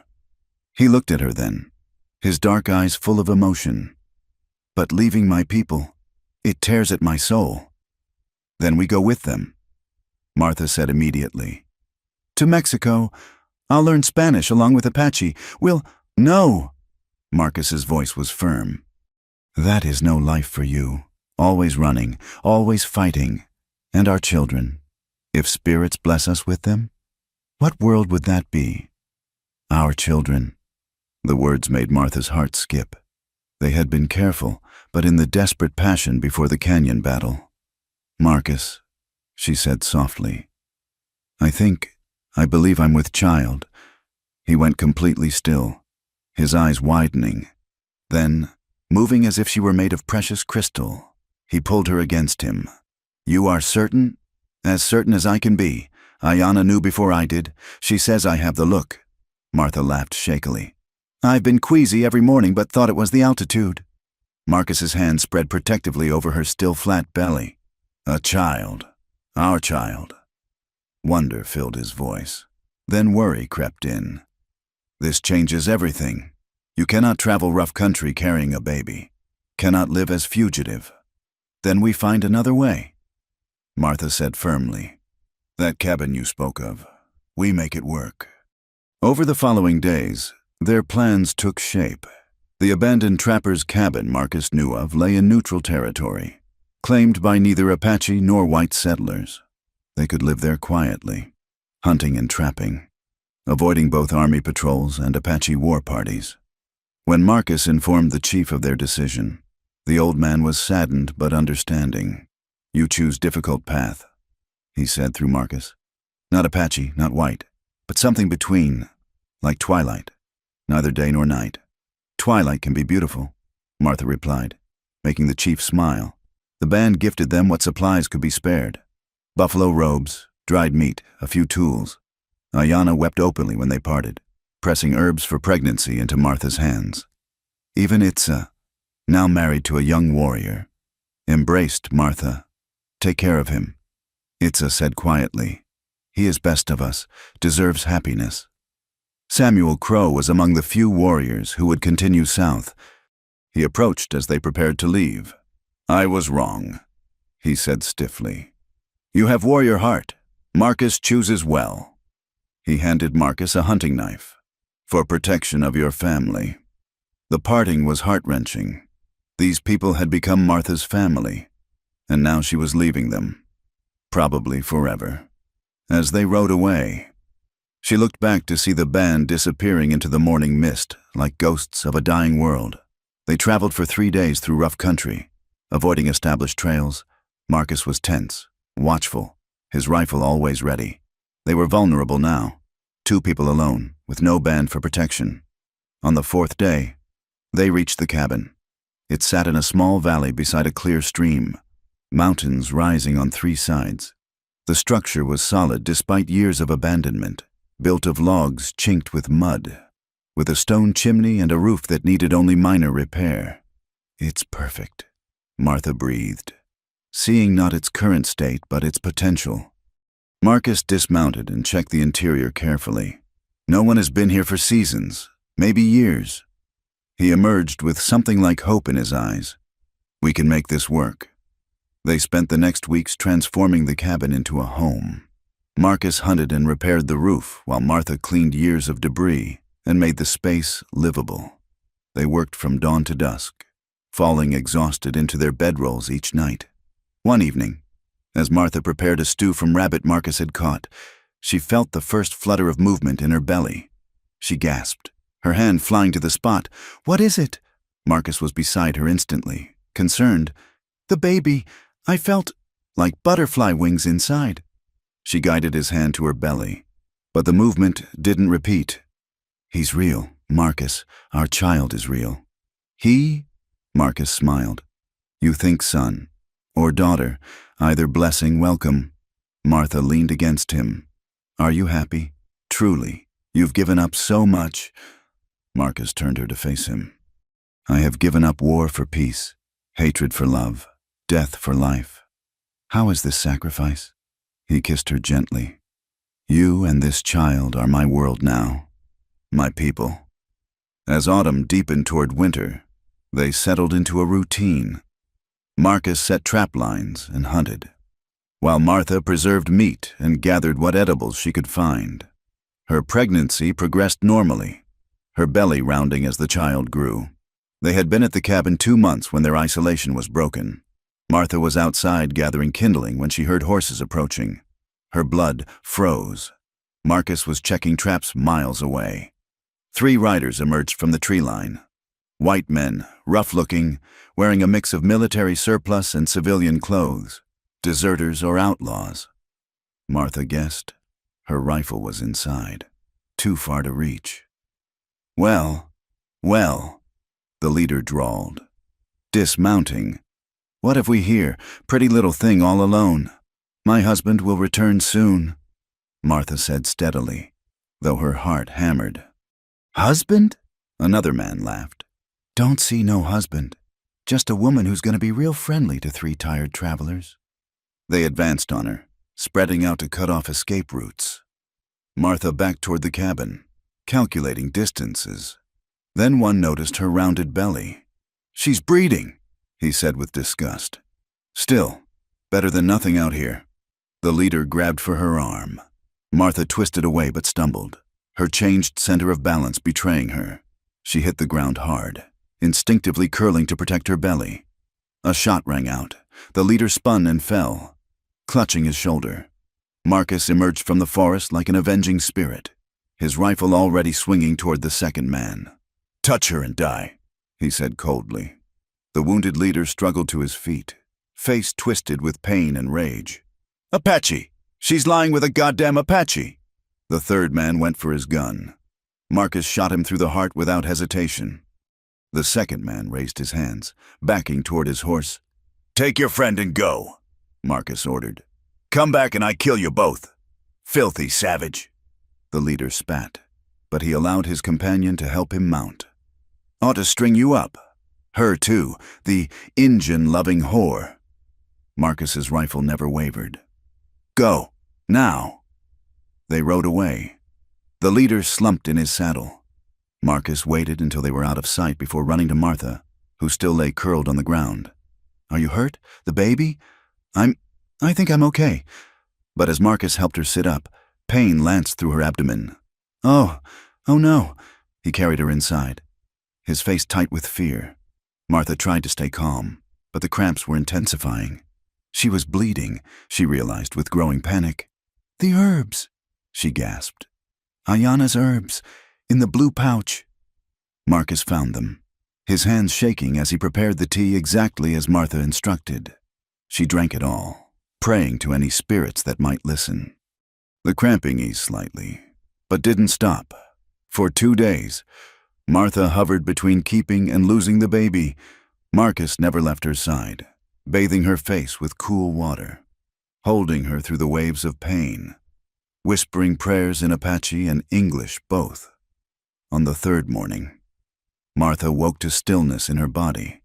He looked at her then, his dark eyes full of emotion. "But leaving my people, it tears at my soul." "Then we go with them," Martha said immediately. "To Mexico. I'll learn Spanish along with Apache. We'll—" "No!" Marcus's voice was firm. "That is no life for you. Always running, always fighting. And our children. If spirits bless us with them, what world would that be? Our children." The words made Martha's heart skip. They had been careful, but in the desperate passion before the canyon battle. "Marcus," she said softly, I believe I'm with child." He went completely still, his eyes widening. Then, moving as if she were made of precious crystal, he pulled her against him. "You are certain?" "As certain as I can be. Ayana knew before I did. She says I have the look." Martha laughed shakily. "I've been queasy every morning but thought it was the altitude." Marcus's hand spread protectively over her still flat belly. "A child. Our child. Wonder filled his voice. Then worry crept in. This changes everything. You cannot travel rough country carrying a baby. Cannot live as fugitive. Then we find another way. Martha said firmly. That cabin you spoke of, we make it work. Over the following days, their plans took shape. The abandoned trapper's cabin Marcus knew of lay in neutral territory, claimed by neither Apache nor white settlers. They could live there quietly, hunting and trapping, avoiding both army patrols and Apache war parties. When Marcus informed the chief of their decision, the old man was saddened but understanding. You choose difficult path, he said through Marcus. Not Apache, not white, but something between, like twilight, neither day nor night. Twilight can be beautiful, Martha replied, making the chief smile. The band gifted them what supplies could be spared. Buffalo robes, dried meat, a few tools. Ayana wept openly when they parted, pressing herbs for pregnancy into Martha's hands. Even Itza, now married to a young warrior, embraced Martha. Take care of him, Itza said quietly. He is best of us, deserves happiness. Samuel Crow was among the few warriors who would continue south. He approached as they prepared to leave. I was wrong, he said stiffly. You have warrior heart. Marcus chooses well. He handed Marcus a hunting knife. For protection of your family. The parting was heart-wrenching. These people had become Martha's family, and now she was leaving them, probably forever. As they rode away, she looked back to see the band disappearing into the morning mist like ghosts of a dying world. They traveled for 3 days through rough country, avoiding established trails. Marcus was tense, watchful, his rifle always ready. They were vulnerable now, 2 people alone, with no band for protection. On the 4th day, they reached the cabin. It sat in a small valley beside a clear stream, mountains rising on 3 sides. The structure was solid despite years of abandonment, built of logs chinked with mud, with a stone chimney and a roof that needed only minor repair. It's perfect, Martha breathed, seeing not its current state but its potential. Marcus dismounted and checked the interior carefully. No one has been here for seasons, maybe years. He emerged with something like hope in his eyes. We can make this work. They spent the next weeks transforming the cabin into a home. Marcus hunted and repaired the roof while Martha cleaned years of debris and made the space livable. They worked from dawn to dusk, falling exhausted into their bedrolls each night. One evening, as Martha prepared a stew from rabbit Marcus had caught, she felt the first flutter of movement in her belly. She gasped, her hand flying to the spot. What is it? Marcus was beside her instantly, concerned. The baby. I felt like butterfly wings inside. She guided his hand to her belly, but the movement didn't repeat. He's real, Marcus. Our child is real. He? Marcus smiled. You think son or daughter, either blessing, welcome. Martha leaned against him. Are you happy? Truly, you've given up so much. Marcus turned her to face him. I have given up war for peace, hatred for love, death for life. How is this sacrifice? He kissed her gently. You and this child are my world now, my people. As autumn deepened toward winter, they settled into a routine. Marcus set trap lines and hunted, while Martha preserved meat and gathered what edibles she could find. Her pregnancy progressed normally, her belly rounding as the child grew. They had been at the cabin 2 months when their isolation was broken. Martha was outside gathering kindling when she heard horses approaching. Her blood froze. Marcus was checking traps miles away. 3 riders emerged from the tree line. White men, rough-looking, wearing a mix of military surplus and civilian clothes. Deserters or outlaws. Martha guessed. Her rifle was inside, too far to reach. Well, the leader drawled. Dismounting. What have we here? Pretty little thing all alone. My husband will return soon, Martha said steadily, though her heart hammered. Husband? Another man laughed. Don't see no husband. Just a woman who's going to be real friendly to 3 tired travelers. They advanced on her, spreading out to cut off escape routes. Martha backed toward the cabin, calculating distances. Then one noticed her rounded belly. "She's breeding," he said with disgust. "Still, better than nothing out here." The leader grabbed for her arm. Martha twisted away but stumbled, her changed center of balance betraying her. She hit the ground hard, instinctively curling to protect her belly. A shot rang out. The leader spun and fell, clutching his shoulder. Marcus emerged from the forest like an avenging spirit, his rifle already swinging toward the second man. "Touch her and die," he said coldly. The wounded leader struggled to his feet, face twisted with pain and rage. "Apache! She's lying with a goddamn Apache!" The third man went for his gun. Marcus shot him through the heart without hesitation. The second man raised his hands, backing toward his horse. "Take your friend and go," Marcus ordered. "Come back and I kill you both. Filthy savage." The leader spat, but he allowed his companion to help him mount. "Ought to string you up. Her too, the Injun-loving whore." Marcus's rifle never wavered. "Go, now." They rode away. The leader slumped in his saddle. Marcus waited until they were out of sight before running to Martha, who still lay curled on the ground. "Are you hurt? The baby?" I think I'm okay." But as Marcus helped her sit up, pain lanced through her abdomen. Oh no." He carried her inside, his face tight with fear. Martha tried to stay calm, but the cramps were intensifying. She was bleeding, she realized with growing panic. "The herbs," she gasped. "Ayana's herbs, in the blue pouch." Marcus found them, his hands shaking as he prepared the tea exactly as Martha instructed. She drank it all, praying to any spirits that might listen. The cramping eased slightly, but didn't stop. For 2 days, Martha hovered between keeping and losing the baby. Marcus never left her side, bathing her face with cool water, holding her through the waves of pain, whispering prayers in Apache and English both. On the third morning, Martha woke to stillness in her body.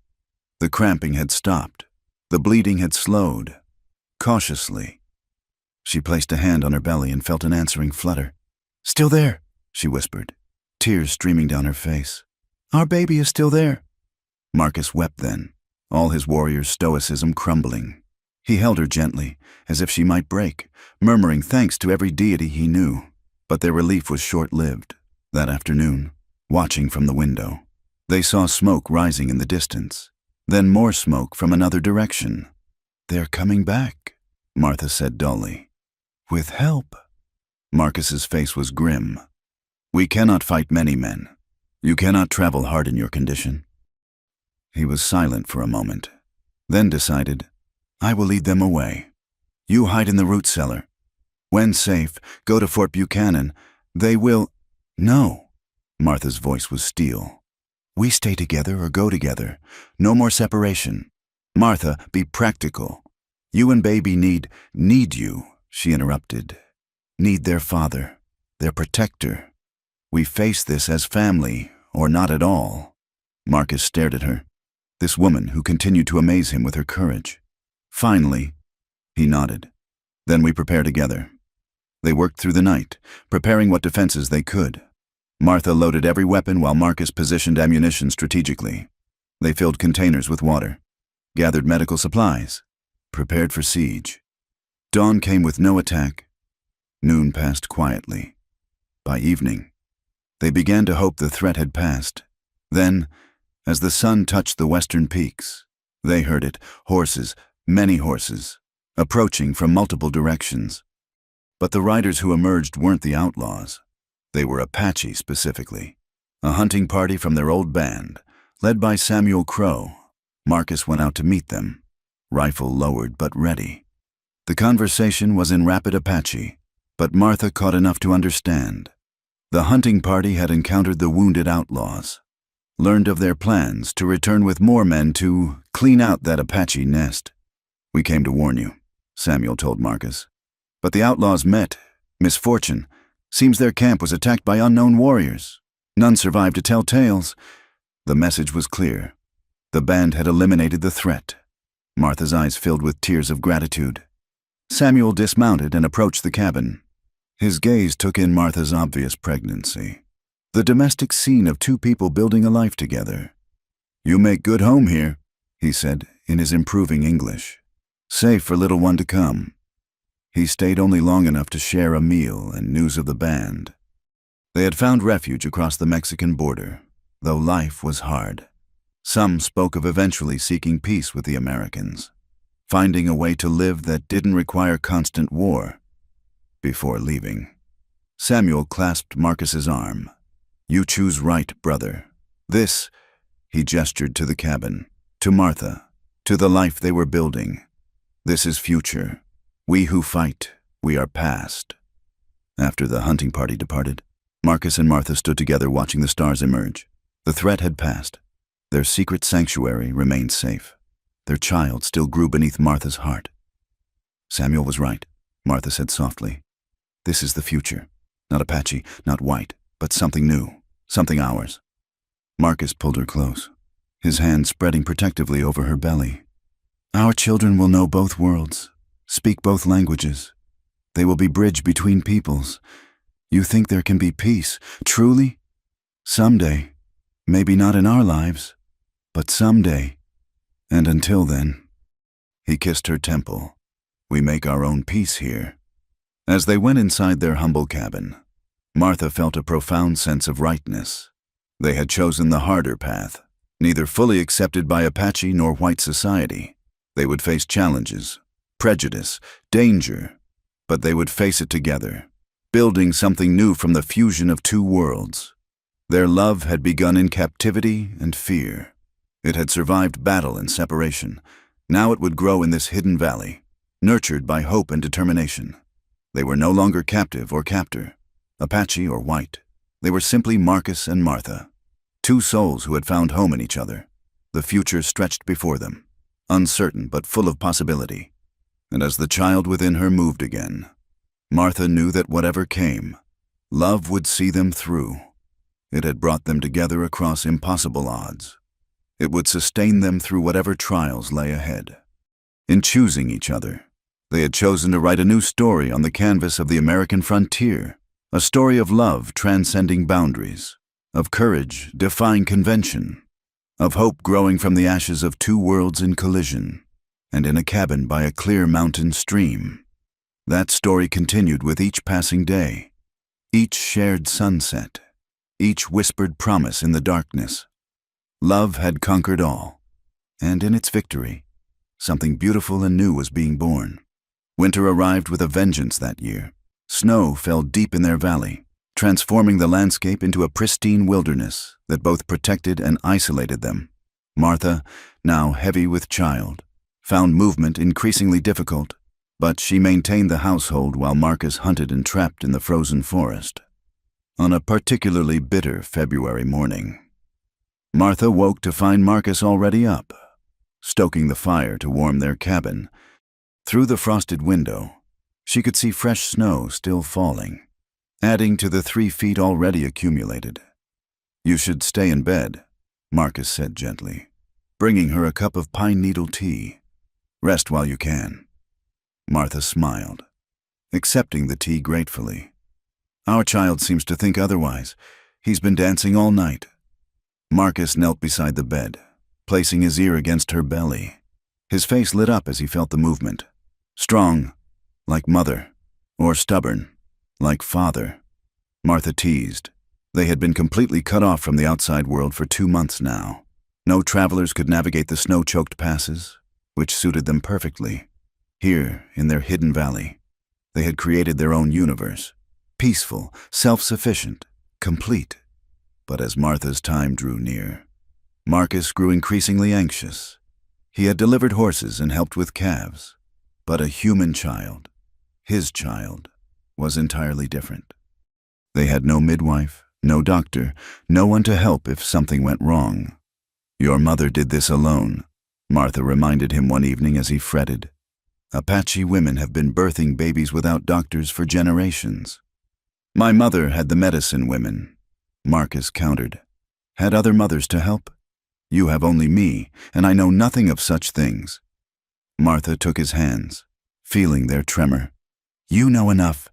The cramping had stopped. The bleeding had slowed. Cautiously, she placed a hand on her belly and felt an answering flutter. "Still there," she whispered, tears streaming down her face. "Our baby is still there." Marcus wept then, all his warrior's stoicism crumbling. He held her gently, as if she might break, murmuring thanks to every deity he knew. But their relief was short-lived. That afternoon, watching from the window, they saw smoke rising in the distance, then more smoke from another direction. "They're coming back," Martha said dully. "With help." Marcus's face was grim. "We cannot fight many men. You cannot travel hard in your condition." He was silent for a moment, then decided, "I will lead them away. You hide in the root cellar. When safe, go to Fort Buchanan. They will—" "No." Martha's voice was steel. "We stay together or go together. No more separation. Martha, be practical. You and baby need you," she interrupted. "Need their father, their protector. We face this as family, or not at all." Marcus stared at her, this woman who continued to amaze him with her courage. Finally, he nodded. "Then we prepare together." They worked through the night, preparing what defenses they could. Martha loaded every weapon while Marcus positioned ammunition strategically. They filled containers with water, gathered medical supplies, prepared for siege. Dawn came with no attack. Noon passed quietly. By evening, they began to hope the threat had passed. Then, as the sun touched the western peaks, they heard it, horses, many horses, approaching from multiple directions. But the riders who emerged weren't the outlaws. They were Apache specifically, a hunting party from their old band, led by Samuel Crow. Marcus went out to meet them, rifle lowered but ready. The conversation was in rapid Apache, but Martha caught enough to understand. The hunting party had encountered the wounded outlaws, learned of their plans to return with more men to clean out that Apache nest. "We came to warn you," Samuel told Marcus. "But the outlaws met misfortune. Seems their camp was attacked by unknown warriors. None survived to tell tales." The message was clear. The band had eliminated the threat. Martha's eyes filled with tears of gratitude. Samuel dismounted and approached the cabin. His gaze took in Martha's obvious pregnancy. The domestic scene of two people building a life together. "You make good home here," he said in his improving English. "Safe for little one to come." He stayed only long enough to share a meal and news of the band. They had found refuge across the Mexican border, though life was hard. Some spoke of eventually seeking peace with the Americans, finding a way to live that didn't require constant war. Before leaving, Samuel clasped Marcus's arm. "You choose right, brother. This," he gestured to the cabin, to Martha, to the life they were building. "This is future. We who fight, we are past." After the hunting party departed, Marcus and Martha stood together watching the stars emerge. The threat had passed. Their secret sanctuary remained safe. Their child still grew beneath Martha's heart. "Samuel was right," Martha said softly. "This is the future. Not Apache, not white, but something new, something ours." Marcus pulled her close, his hand spreading protectively over her belly. "Our children will know both worlds, speak both languages. They will be bridge between peoples. You think there can be peace, truly? Someday. Maybe not in our lives, but someday. And until then." He kissed her temple. "We make our own peace here." As they went inside their humble cabin, Martha felt a profound sense of rightness. They had chosen the harder path, neither fully accepted by Apache nor white society. They would face challenges, prejudice, danger, but they would face it together, building something new from the fusion of two worlds. Their love had begun in captivity and fear. It had survived battle and separation. Now it would grow in this hidden valley, nurtured by hope and determination. They were no longer captive or captor, Apache or white. They were simply Marcus and Martha, two souls who had found home in each other. The future stretched before them, uncertain but full of possibility. And as the child within her moved again, Martha knew that whatever came, love would see them through. It had brought them together across impossible odds. It would sustain them through whatever trials lay ahead. In choosing each other, they had chosen to write a new story on the canvas of the American frontier, a story of love transcending boundaries, of courage defying convention, of hope growing from the ashes of two worlds in collision, and in a cabin by a clear mountain stream. That story continued with each passing day, each shared sunset, each whispered promise in the darkness. Love had conquered all, and in its victory, something beautiful and new was being born. Winter arrived with a vengeance that year. Snow fell deep in their valley, transforming the landscape into a pristine wilderness that both protected and isolated them. Martha, now heavy with child, found movement increasingly difficult, but she maintained the household while Marcus hunted and trapped in the frozen forest. On a particularly bitter February morning, Martha woke to find Marcus already up, stoking the fire to warm their cabin. Through the frosted window, she could see fresh snow still falling, adding to the 3 feet already accumulated. "You should stay in bed," Marcus said gently, bringing her a cup of pine needle tea. "Rest while you can." Martha smiled, accepting the tea gratefully. "Our child seems to think otherwise. He's been dancing all night." Marcus knelt beside the bed, placing his ear against her belly. His face lit up as he felt the movement. Strong, like mother, or stubborn, like father. Martha teased. They had been completely cut off from the outside world for 2 months now. No travelers could navigate the snow-choked passes, which suited them perfectly. Here, in their hidden valley, they had created their own universe, peaceful, self-sufficient, complete. But as Martha's time drew near, Marcus grew increasingly anxious. He had delivered horses and helped with calves, but a human child, his child, was entirely different. They had no midwife, no doctor, no one to help if something went wrong. "Your mother did this alone," Martha reminded him one evening as he fretted. "Apache women have been birthing babies without doctors for generations." "My mother had the medicine women," Marcus countered. "Had other mothers to help? You have only me, and I know nothing of such things." Martha took his hands, feeling their tremor. "You know enough,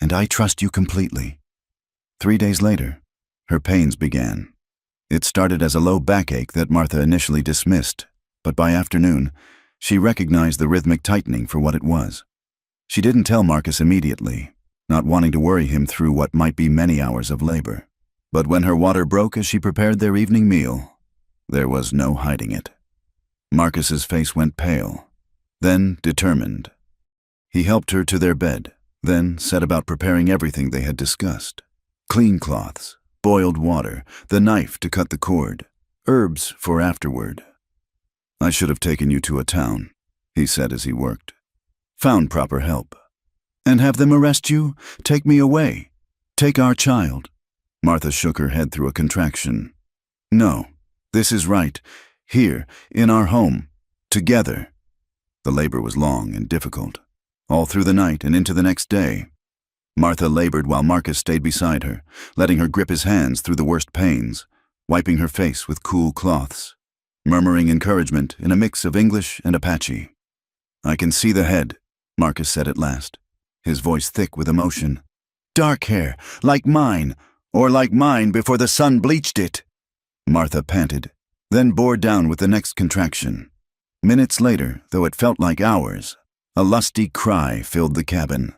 and I trust you completely." 3 days later, her pains began. It started as a low backache that Martha initially dismissed, but by afternoon, she recognized the rhythmic tightening for what it was. She didn't tell Marcus immediately, not wanting to worry him through what might be many hours of labor. But when her water broke as she prepared their evening meal, there was no hiding it. Marcus's face went pale, then determined. He helped her to their bed, then set about preparing everything they had discussed. Clean cloths, boiled water, the knife to cut the cord, herbs for afterward. "I should have taken you to a town," he said as he worked. "Found proper help." "And have them arrest you? Take me away. Take our child." Martha shook her head through a contraction. "No, this is right. Here, in our home. Together." The labor was long and difficult. All through the night and into the next day, Martha labored while Marcus stayed beside her, letting her grip his hands through the worst pains, wiping her face with cool cloths, murmuring encouragement in a mix of English and Apache. "I can see the head," Marcus said at last, his voice thick with emotion. "Dark hair, like mine, or like mine before the sun bleached it." Martha panted, then bore down with the next contraction. Minutes later, though it felt like hours, a lusty cry filled the cabin.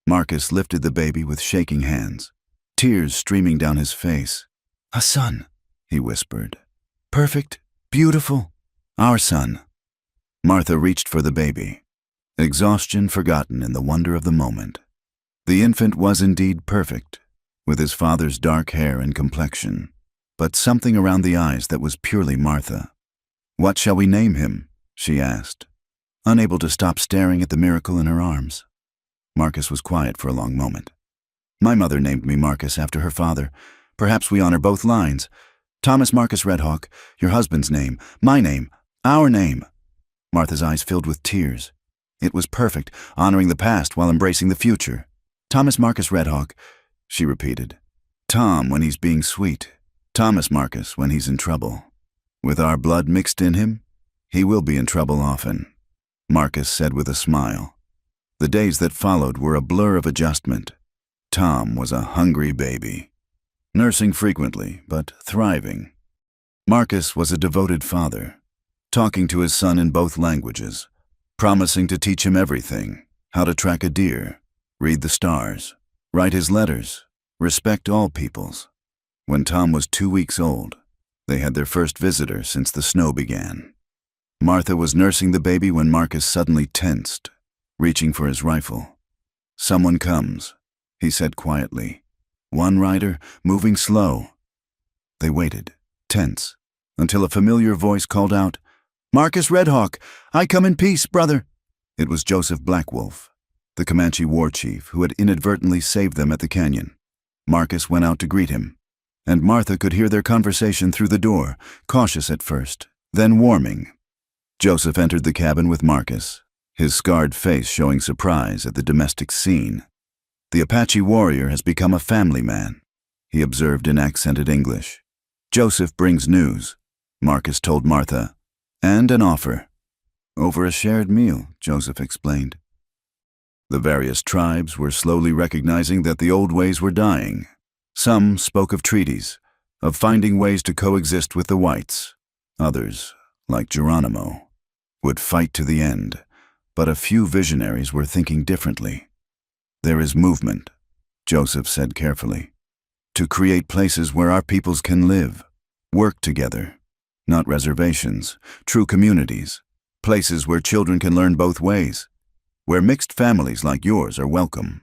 Marcus lifted the baby with shaking hands, tears streaming down his face. "A son," he whispered. "Perfect, beautiful, our son." Martha reached for the baby, exhaustion forgotten in the wonder of the moment. The infant was indeed perfect, with his father's dark hair and complexion, but something around the eyes that was purely Martha. "What shall we name him?" she asked, unable to stop staring at the miracle in her arms. Marcus was quiet for a long moment. "My mother named me Marcus after her father. Perhaps we honor both lines. Thomas Marcus Redhawk, your husband's name, my name, our name." Martha's eyes filled with tears. It was perfect, honoring the past while embracing the future. "Thomas Marcus Redhawk," she repeated. "Tom when he's being sweet. Thomas Marcus when he's in trouble. With our blood mixed in him, he will be in trouble often," Marcus said with a smile. The days that followed were a blur of adjustment. Tom was a hungry baby, nursing frequently, but thriving. Marcus was a devoted father, talking to his son in both languages, promising to teach him everything: how to track a deer, read the stars, write his letters, respect all peoples. When Tom was 2 weeks old, they had their first visitor since the snow began. Martha was nursing the baby when Marcus suddenly tensed, reaching for his rifle. "Someone comes," he said quietly. "One rider, moving slow." They waited, tense, until a familiar voice called out, "Marcus Redhawk, I come in peace, brother." It was Joseph Blackwolf, the Comanche war chief who had inadvertently saved them at the canyon. Marcus went out to greet him, and Martha could hear their conversation through the door, cautious at first, then warming. Joseph entered the cabin with Marcus, his scarred face showing surprise at the domestic scene. "The Apache warrior has become a family man," he observed in accented English. "Joseph brings news," Marcus told Martha, "and an offer." "Over a shared meal," Joseph explained. The various tribes were slowly recognizing that the old ways were dying. Some spoke of treaties, of finding ways to coexist with the whites. Others, like Geronimo, would fight to the end. But a few visionaries were thinking differently. "There is movement," Joseph said carefully, "to create places where our peoples can live, work together. Not reservations, true communities, places where children can learn both ways, where mixed families like yours are welcome."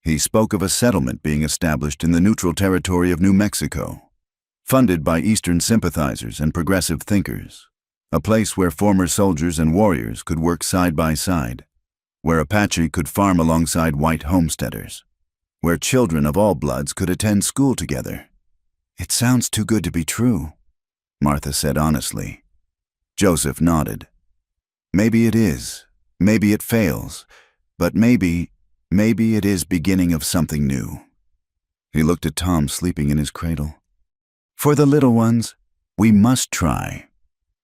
He spoke of a settlement being established in the neutral territory of New Mexico, funded by Eastern sympathizers and progressive thinkers. A place where former soldiers and warriors could work side by side, where Apache could farm alongside white homesteaders, where children of all bloods could attend school together. "It sounds too good to be true," Martha said honestly. Joseph nodded. "Maybe it is, maybe it fails, but maybe it is beginning of something new." He looked at Tom sleeping in his cradle. "For the little ones, we must try."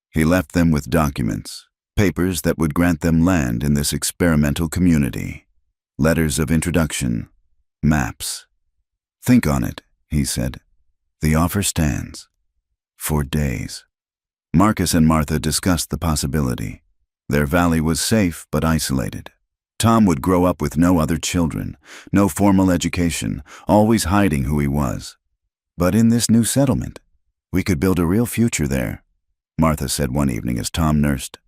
He left them with documents, Papers that would grant them land in this experimental community. Letters of introduction. Maps. "Think on it," he said. "The offer stands." For days. Marcus and Martha discussed the possibility. Their valley was safe but isolated. Tom would grow up with no other children, no formal education, always hiding who he was. But in this new settlement, we could build a real future there, Martha said one evening as Tom nursed.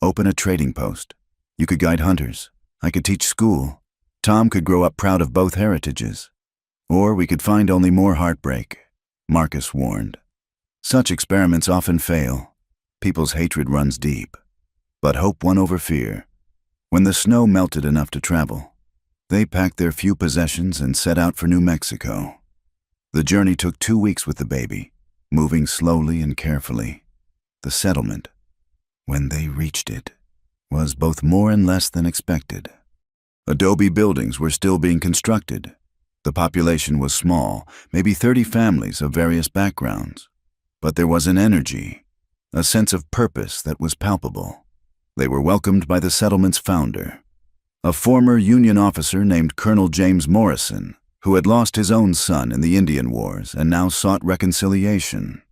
"Open a trading post. You could guide hunters. I could teach school. Tom could grow up proud of both heritages. Or we could find only more heartbreak," Marcus warned. "Such experiments often fail. People's hatred runs deep. But hope won over fear. When the snow melted enough to travel, they packed their few possessions and set out for New Mexico. The journey took 2 weeks with the baby, moving slowly and carefully. The settlement, when they reached it, was both more and less than expected. Adobe buildings were still being constructed. The population was small, maybe 30 families of various backgrounds. But there was an energy, a sense of purpose that was palpable. They were welcomed by the settlement's founder, a former Union officer named Colonel James Morrison, who had lost his own son in the Indian Wars and now sought reconciliation.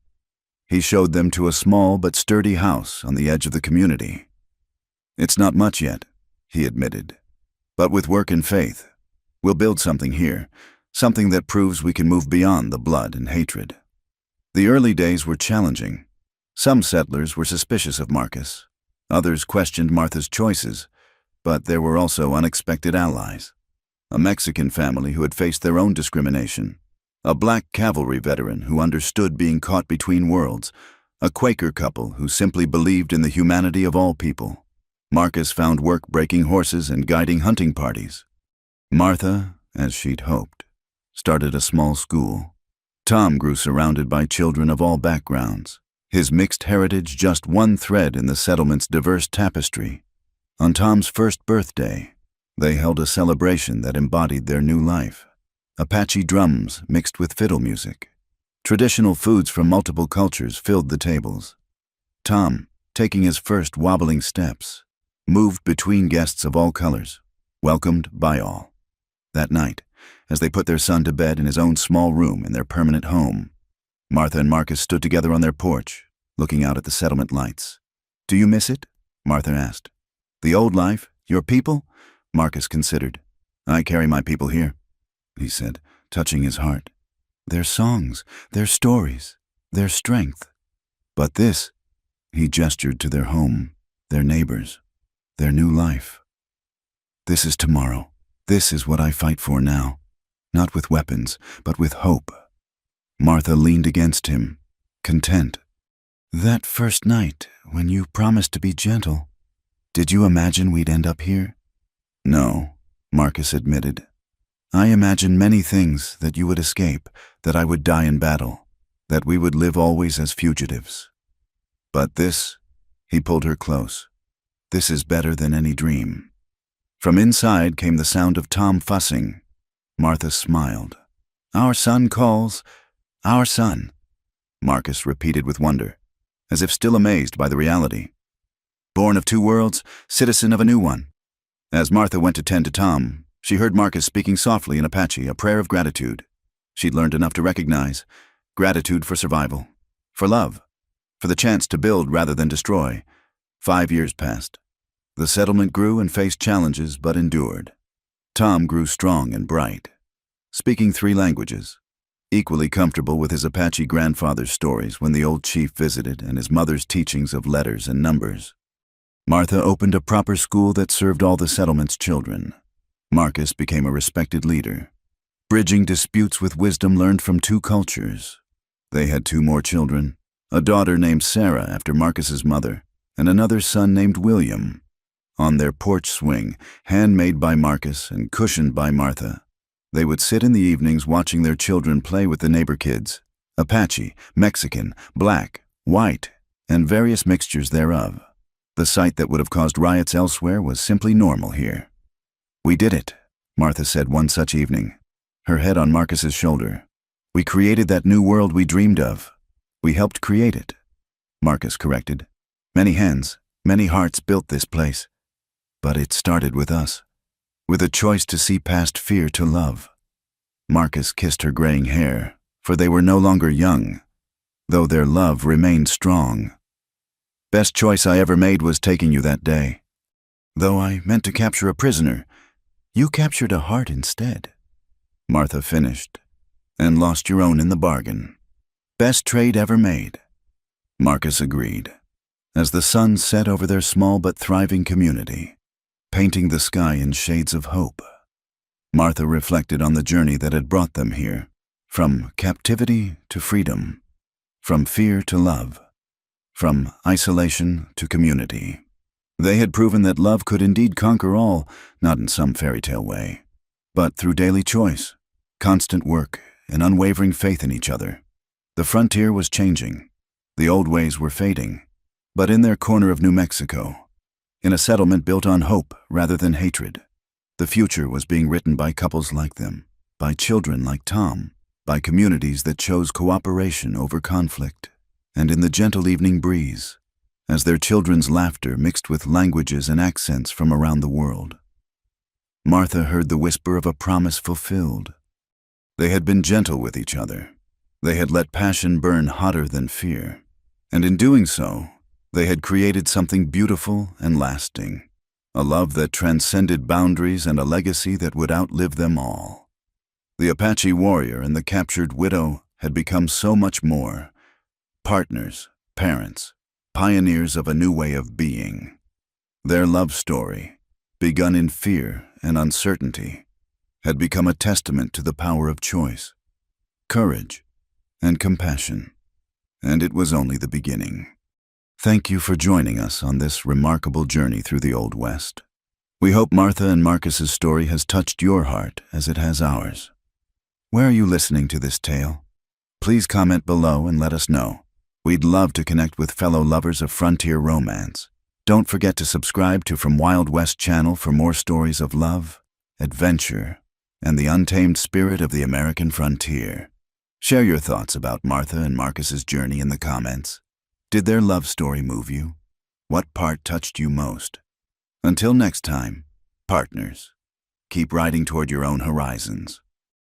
He showed them to a small but sturdy house on the edge of the community. "It's not much yet," he admitted, "but with work and faith, we'll build something here, something that proves we can move beyond the blood and hatred." The early days were challenging. Some settlers were suspicious of Marcus. Others questioned Martha's choices, but there were also unexpected allies. A Mexican family who had faced their own discrimination, a black cavalry veteran who understood being caught between worlds, a Quaker couple who simply believed in the humanity of all people. Marcus found work breaking horses and guiding hunting parties. Martha, as she'd hoped, started a small school. Tom grew surrounded by children of all backgrounds, his mixed heritage just one thread in the settlement's diverse tapestry. On Tom's first birthday, they held a celebration that embodied their new life. Apache drums mixed with fiddle music. Traditional foods from multiple cultures filled the tables. Tom, taking his first wobbling steps, moved between guests of all colors, welcomed by all. That night, as they put their son to bed in his own small room in their permanent home, Martha and Marcus stood together on their porch, looking out at the settlement lights. "Do you miss it?" Martha asked. "The old life? Your people?" Marcus considered. "I carry my people here," he said, touching his heart. "Their songs, their stories, their strength. But this," he gestured to their home, their neighbors, their new life. "This is tomorrow. This is what I fight for now. Not with weapons, but with hope." Martha leaned against him, content. "That first night, when you promised to be gentle, did you imagine we'd end up here?" "No," Marcus admitted. "I imagined many things, that you would escape, that I would die in battle, that we would live always as fugitives. But this," he pulled her close, "this is better than any dream." From inside came the sound of Tom fussing. Martha smiled. "Our son calls, our son," Marcus repeated with wonder, as if still amazed by the reality. "Born of two worlds, citizen of a new one." As Martha went to tend to Tom, she heard Marcus speaking softly in Apache, a prayer of gratitude. She'd learned enough to recognize gratitude for survival, for love, for the chance to build rather than destroy. 5 years passed. The settlement grew and faced challenges but endured. Tom grew strong and bright, speaking 3 languages, equally comfortable with his Apache grandfather's stories when the old chief visited and his mother's teachings of letters and numbers. Martha opened a proper school that served all the settlement's children. Marcus became a respected leader, bridging disputes with wisdom learned from 2 cultures. They had 2 more children, a daughter named Sarah after Marcus's mother, and another son named William. On their porch swing, handmade by Marcus and cushioned by Martha, they would sit in the evenings watching their children play with the neighbor kids, Apache, Mexican, black, white, and various mixtures thereof. The sight that would have caused riots elsewhere was simply normal here. "We did it," Martha said one such evening, her head on Marcus's shoulder. "We created that new world we dreamed of. We helped create it," Marcus corrected. "Many hands, Many hearts built this place, but it started with us, with a choice to see past fear to love. Marcus kissed her graying hair, for they were no longer young, though their love remained strong. Best choice I ever made was taking you that day. Though I meant to capture a prisoner, you captured a heart instead. Martha finished, and lost your own in the bargain. Best trade ever made. Marcus agreed, as the sun set over their small but thriving community, painting the sky in shades of hope. Martha reflected on the journey that had brought them here, from captivity to freedom, from fear to love, from isolation to community. They had proven that love could indeed conquer all, not in some fairy tale way, but through daily choice, constant work, and unwavering faith in each other. The frontier was changing. The old ways were fading. But in their corner of New Mexico, in a settlement built on hope rather than hatred, the future was being written by couples like them, by children like Tom, by communities that chose cooperation over conflict. And in the gentle evening breeze, as their children's laughter mixed with languages and accents from around the world, Martha heard the whisper of a promise fulfilled. They had been gentle with each other. They had let passion burn hotter than fear. And in doing so, they had created something beautiful and lasting, a love that transcended boundaries and a legacy that would outlive them all. The Apache warrior and the captured widow had become so much more. Partners, parents, pioneers of a new way of being. Their love story, begun in fear and uncertainty, had become a testament to the power of choice, courage, and compassion. And it was only the beginning. Thank you for joining us on this remarkable journey through the Old West. We hope Martha and Marcus's story has touched your heart as it has ours. Where are you listening to this tale? Please comment below and let us know. We'd love to connect with fellow lovers of frontier romance. Don't forget to subscribe to From Wild West channel for more stories of love, adventure, and the untamed spirit of the American frontier. Share your thoughts about Martha and Marcus's journey in the comments. Did their love story move you? What part touched you most? Until next time, partners, keep riding toward your own horizons.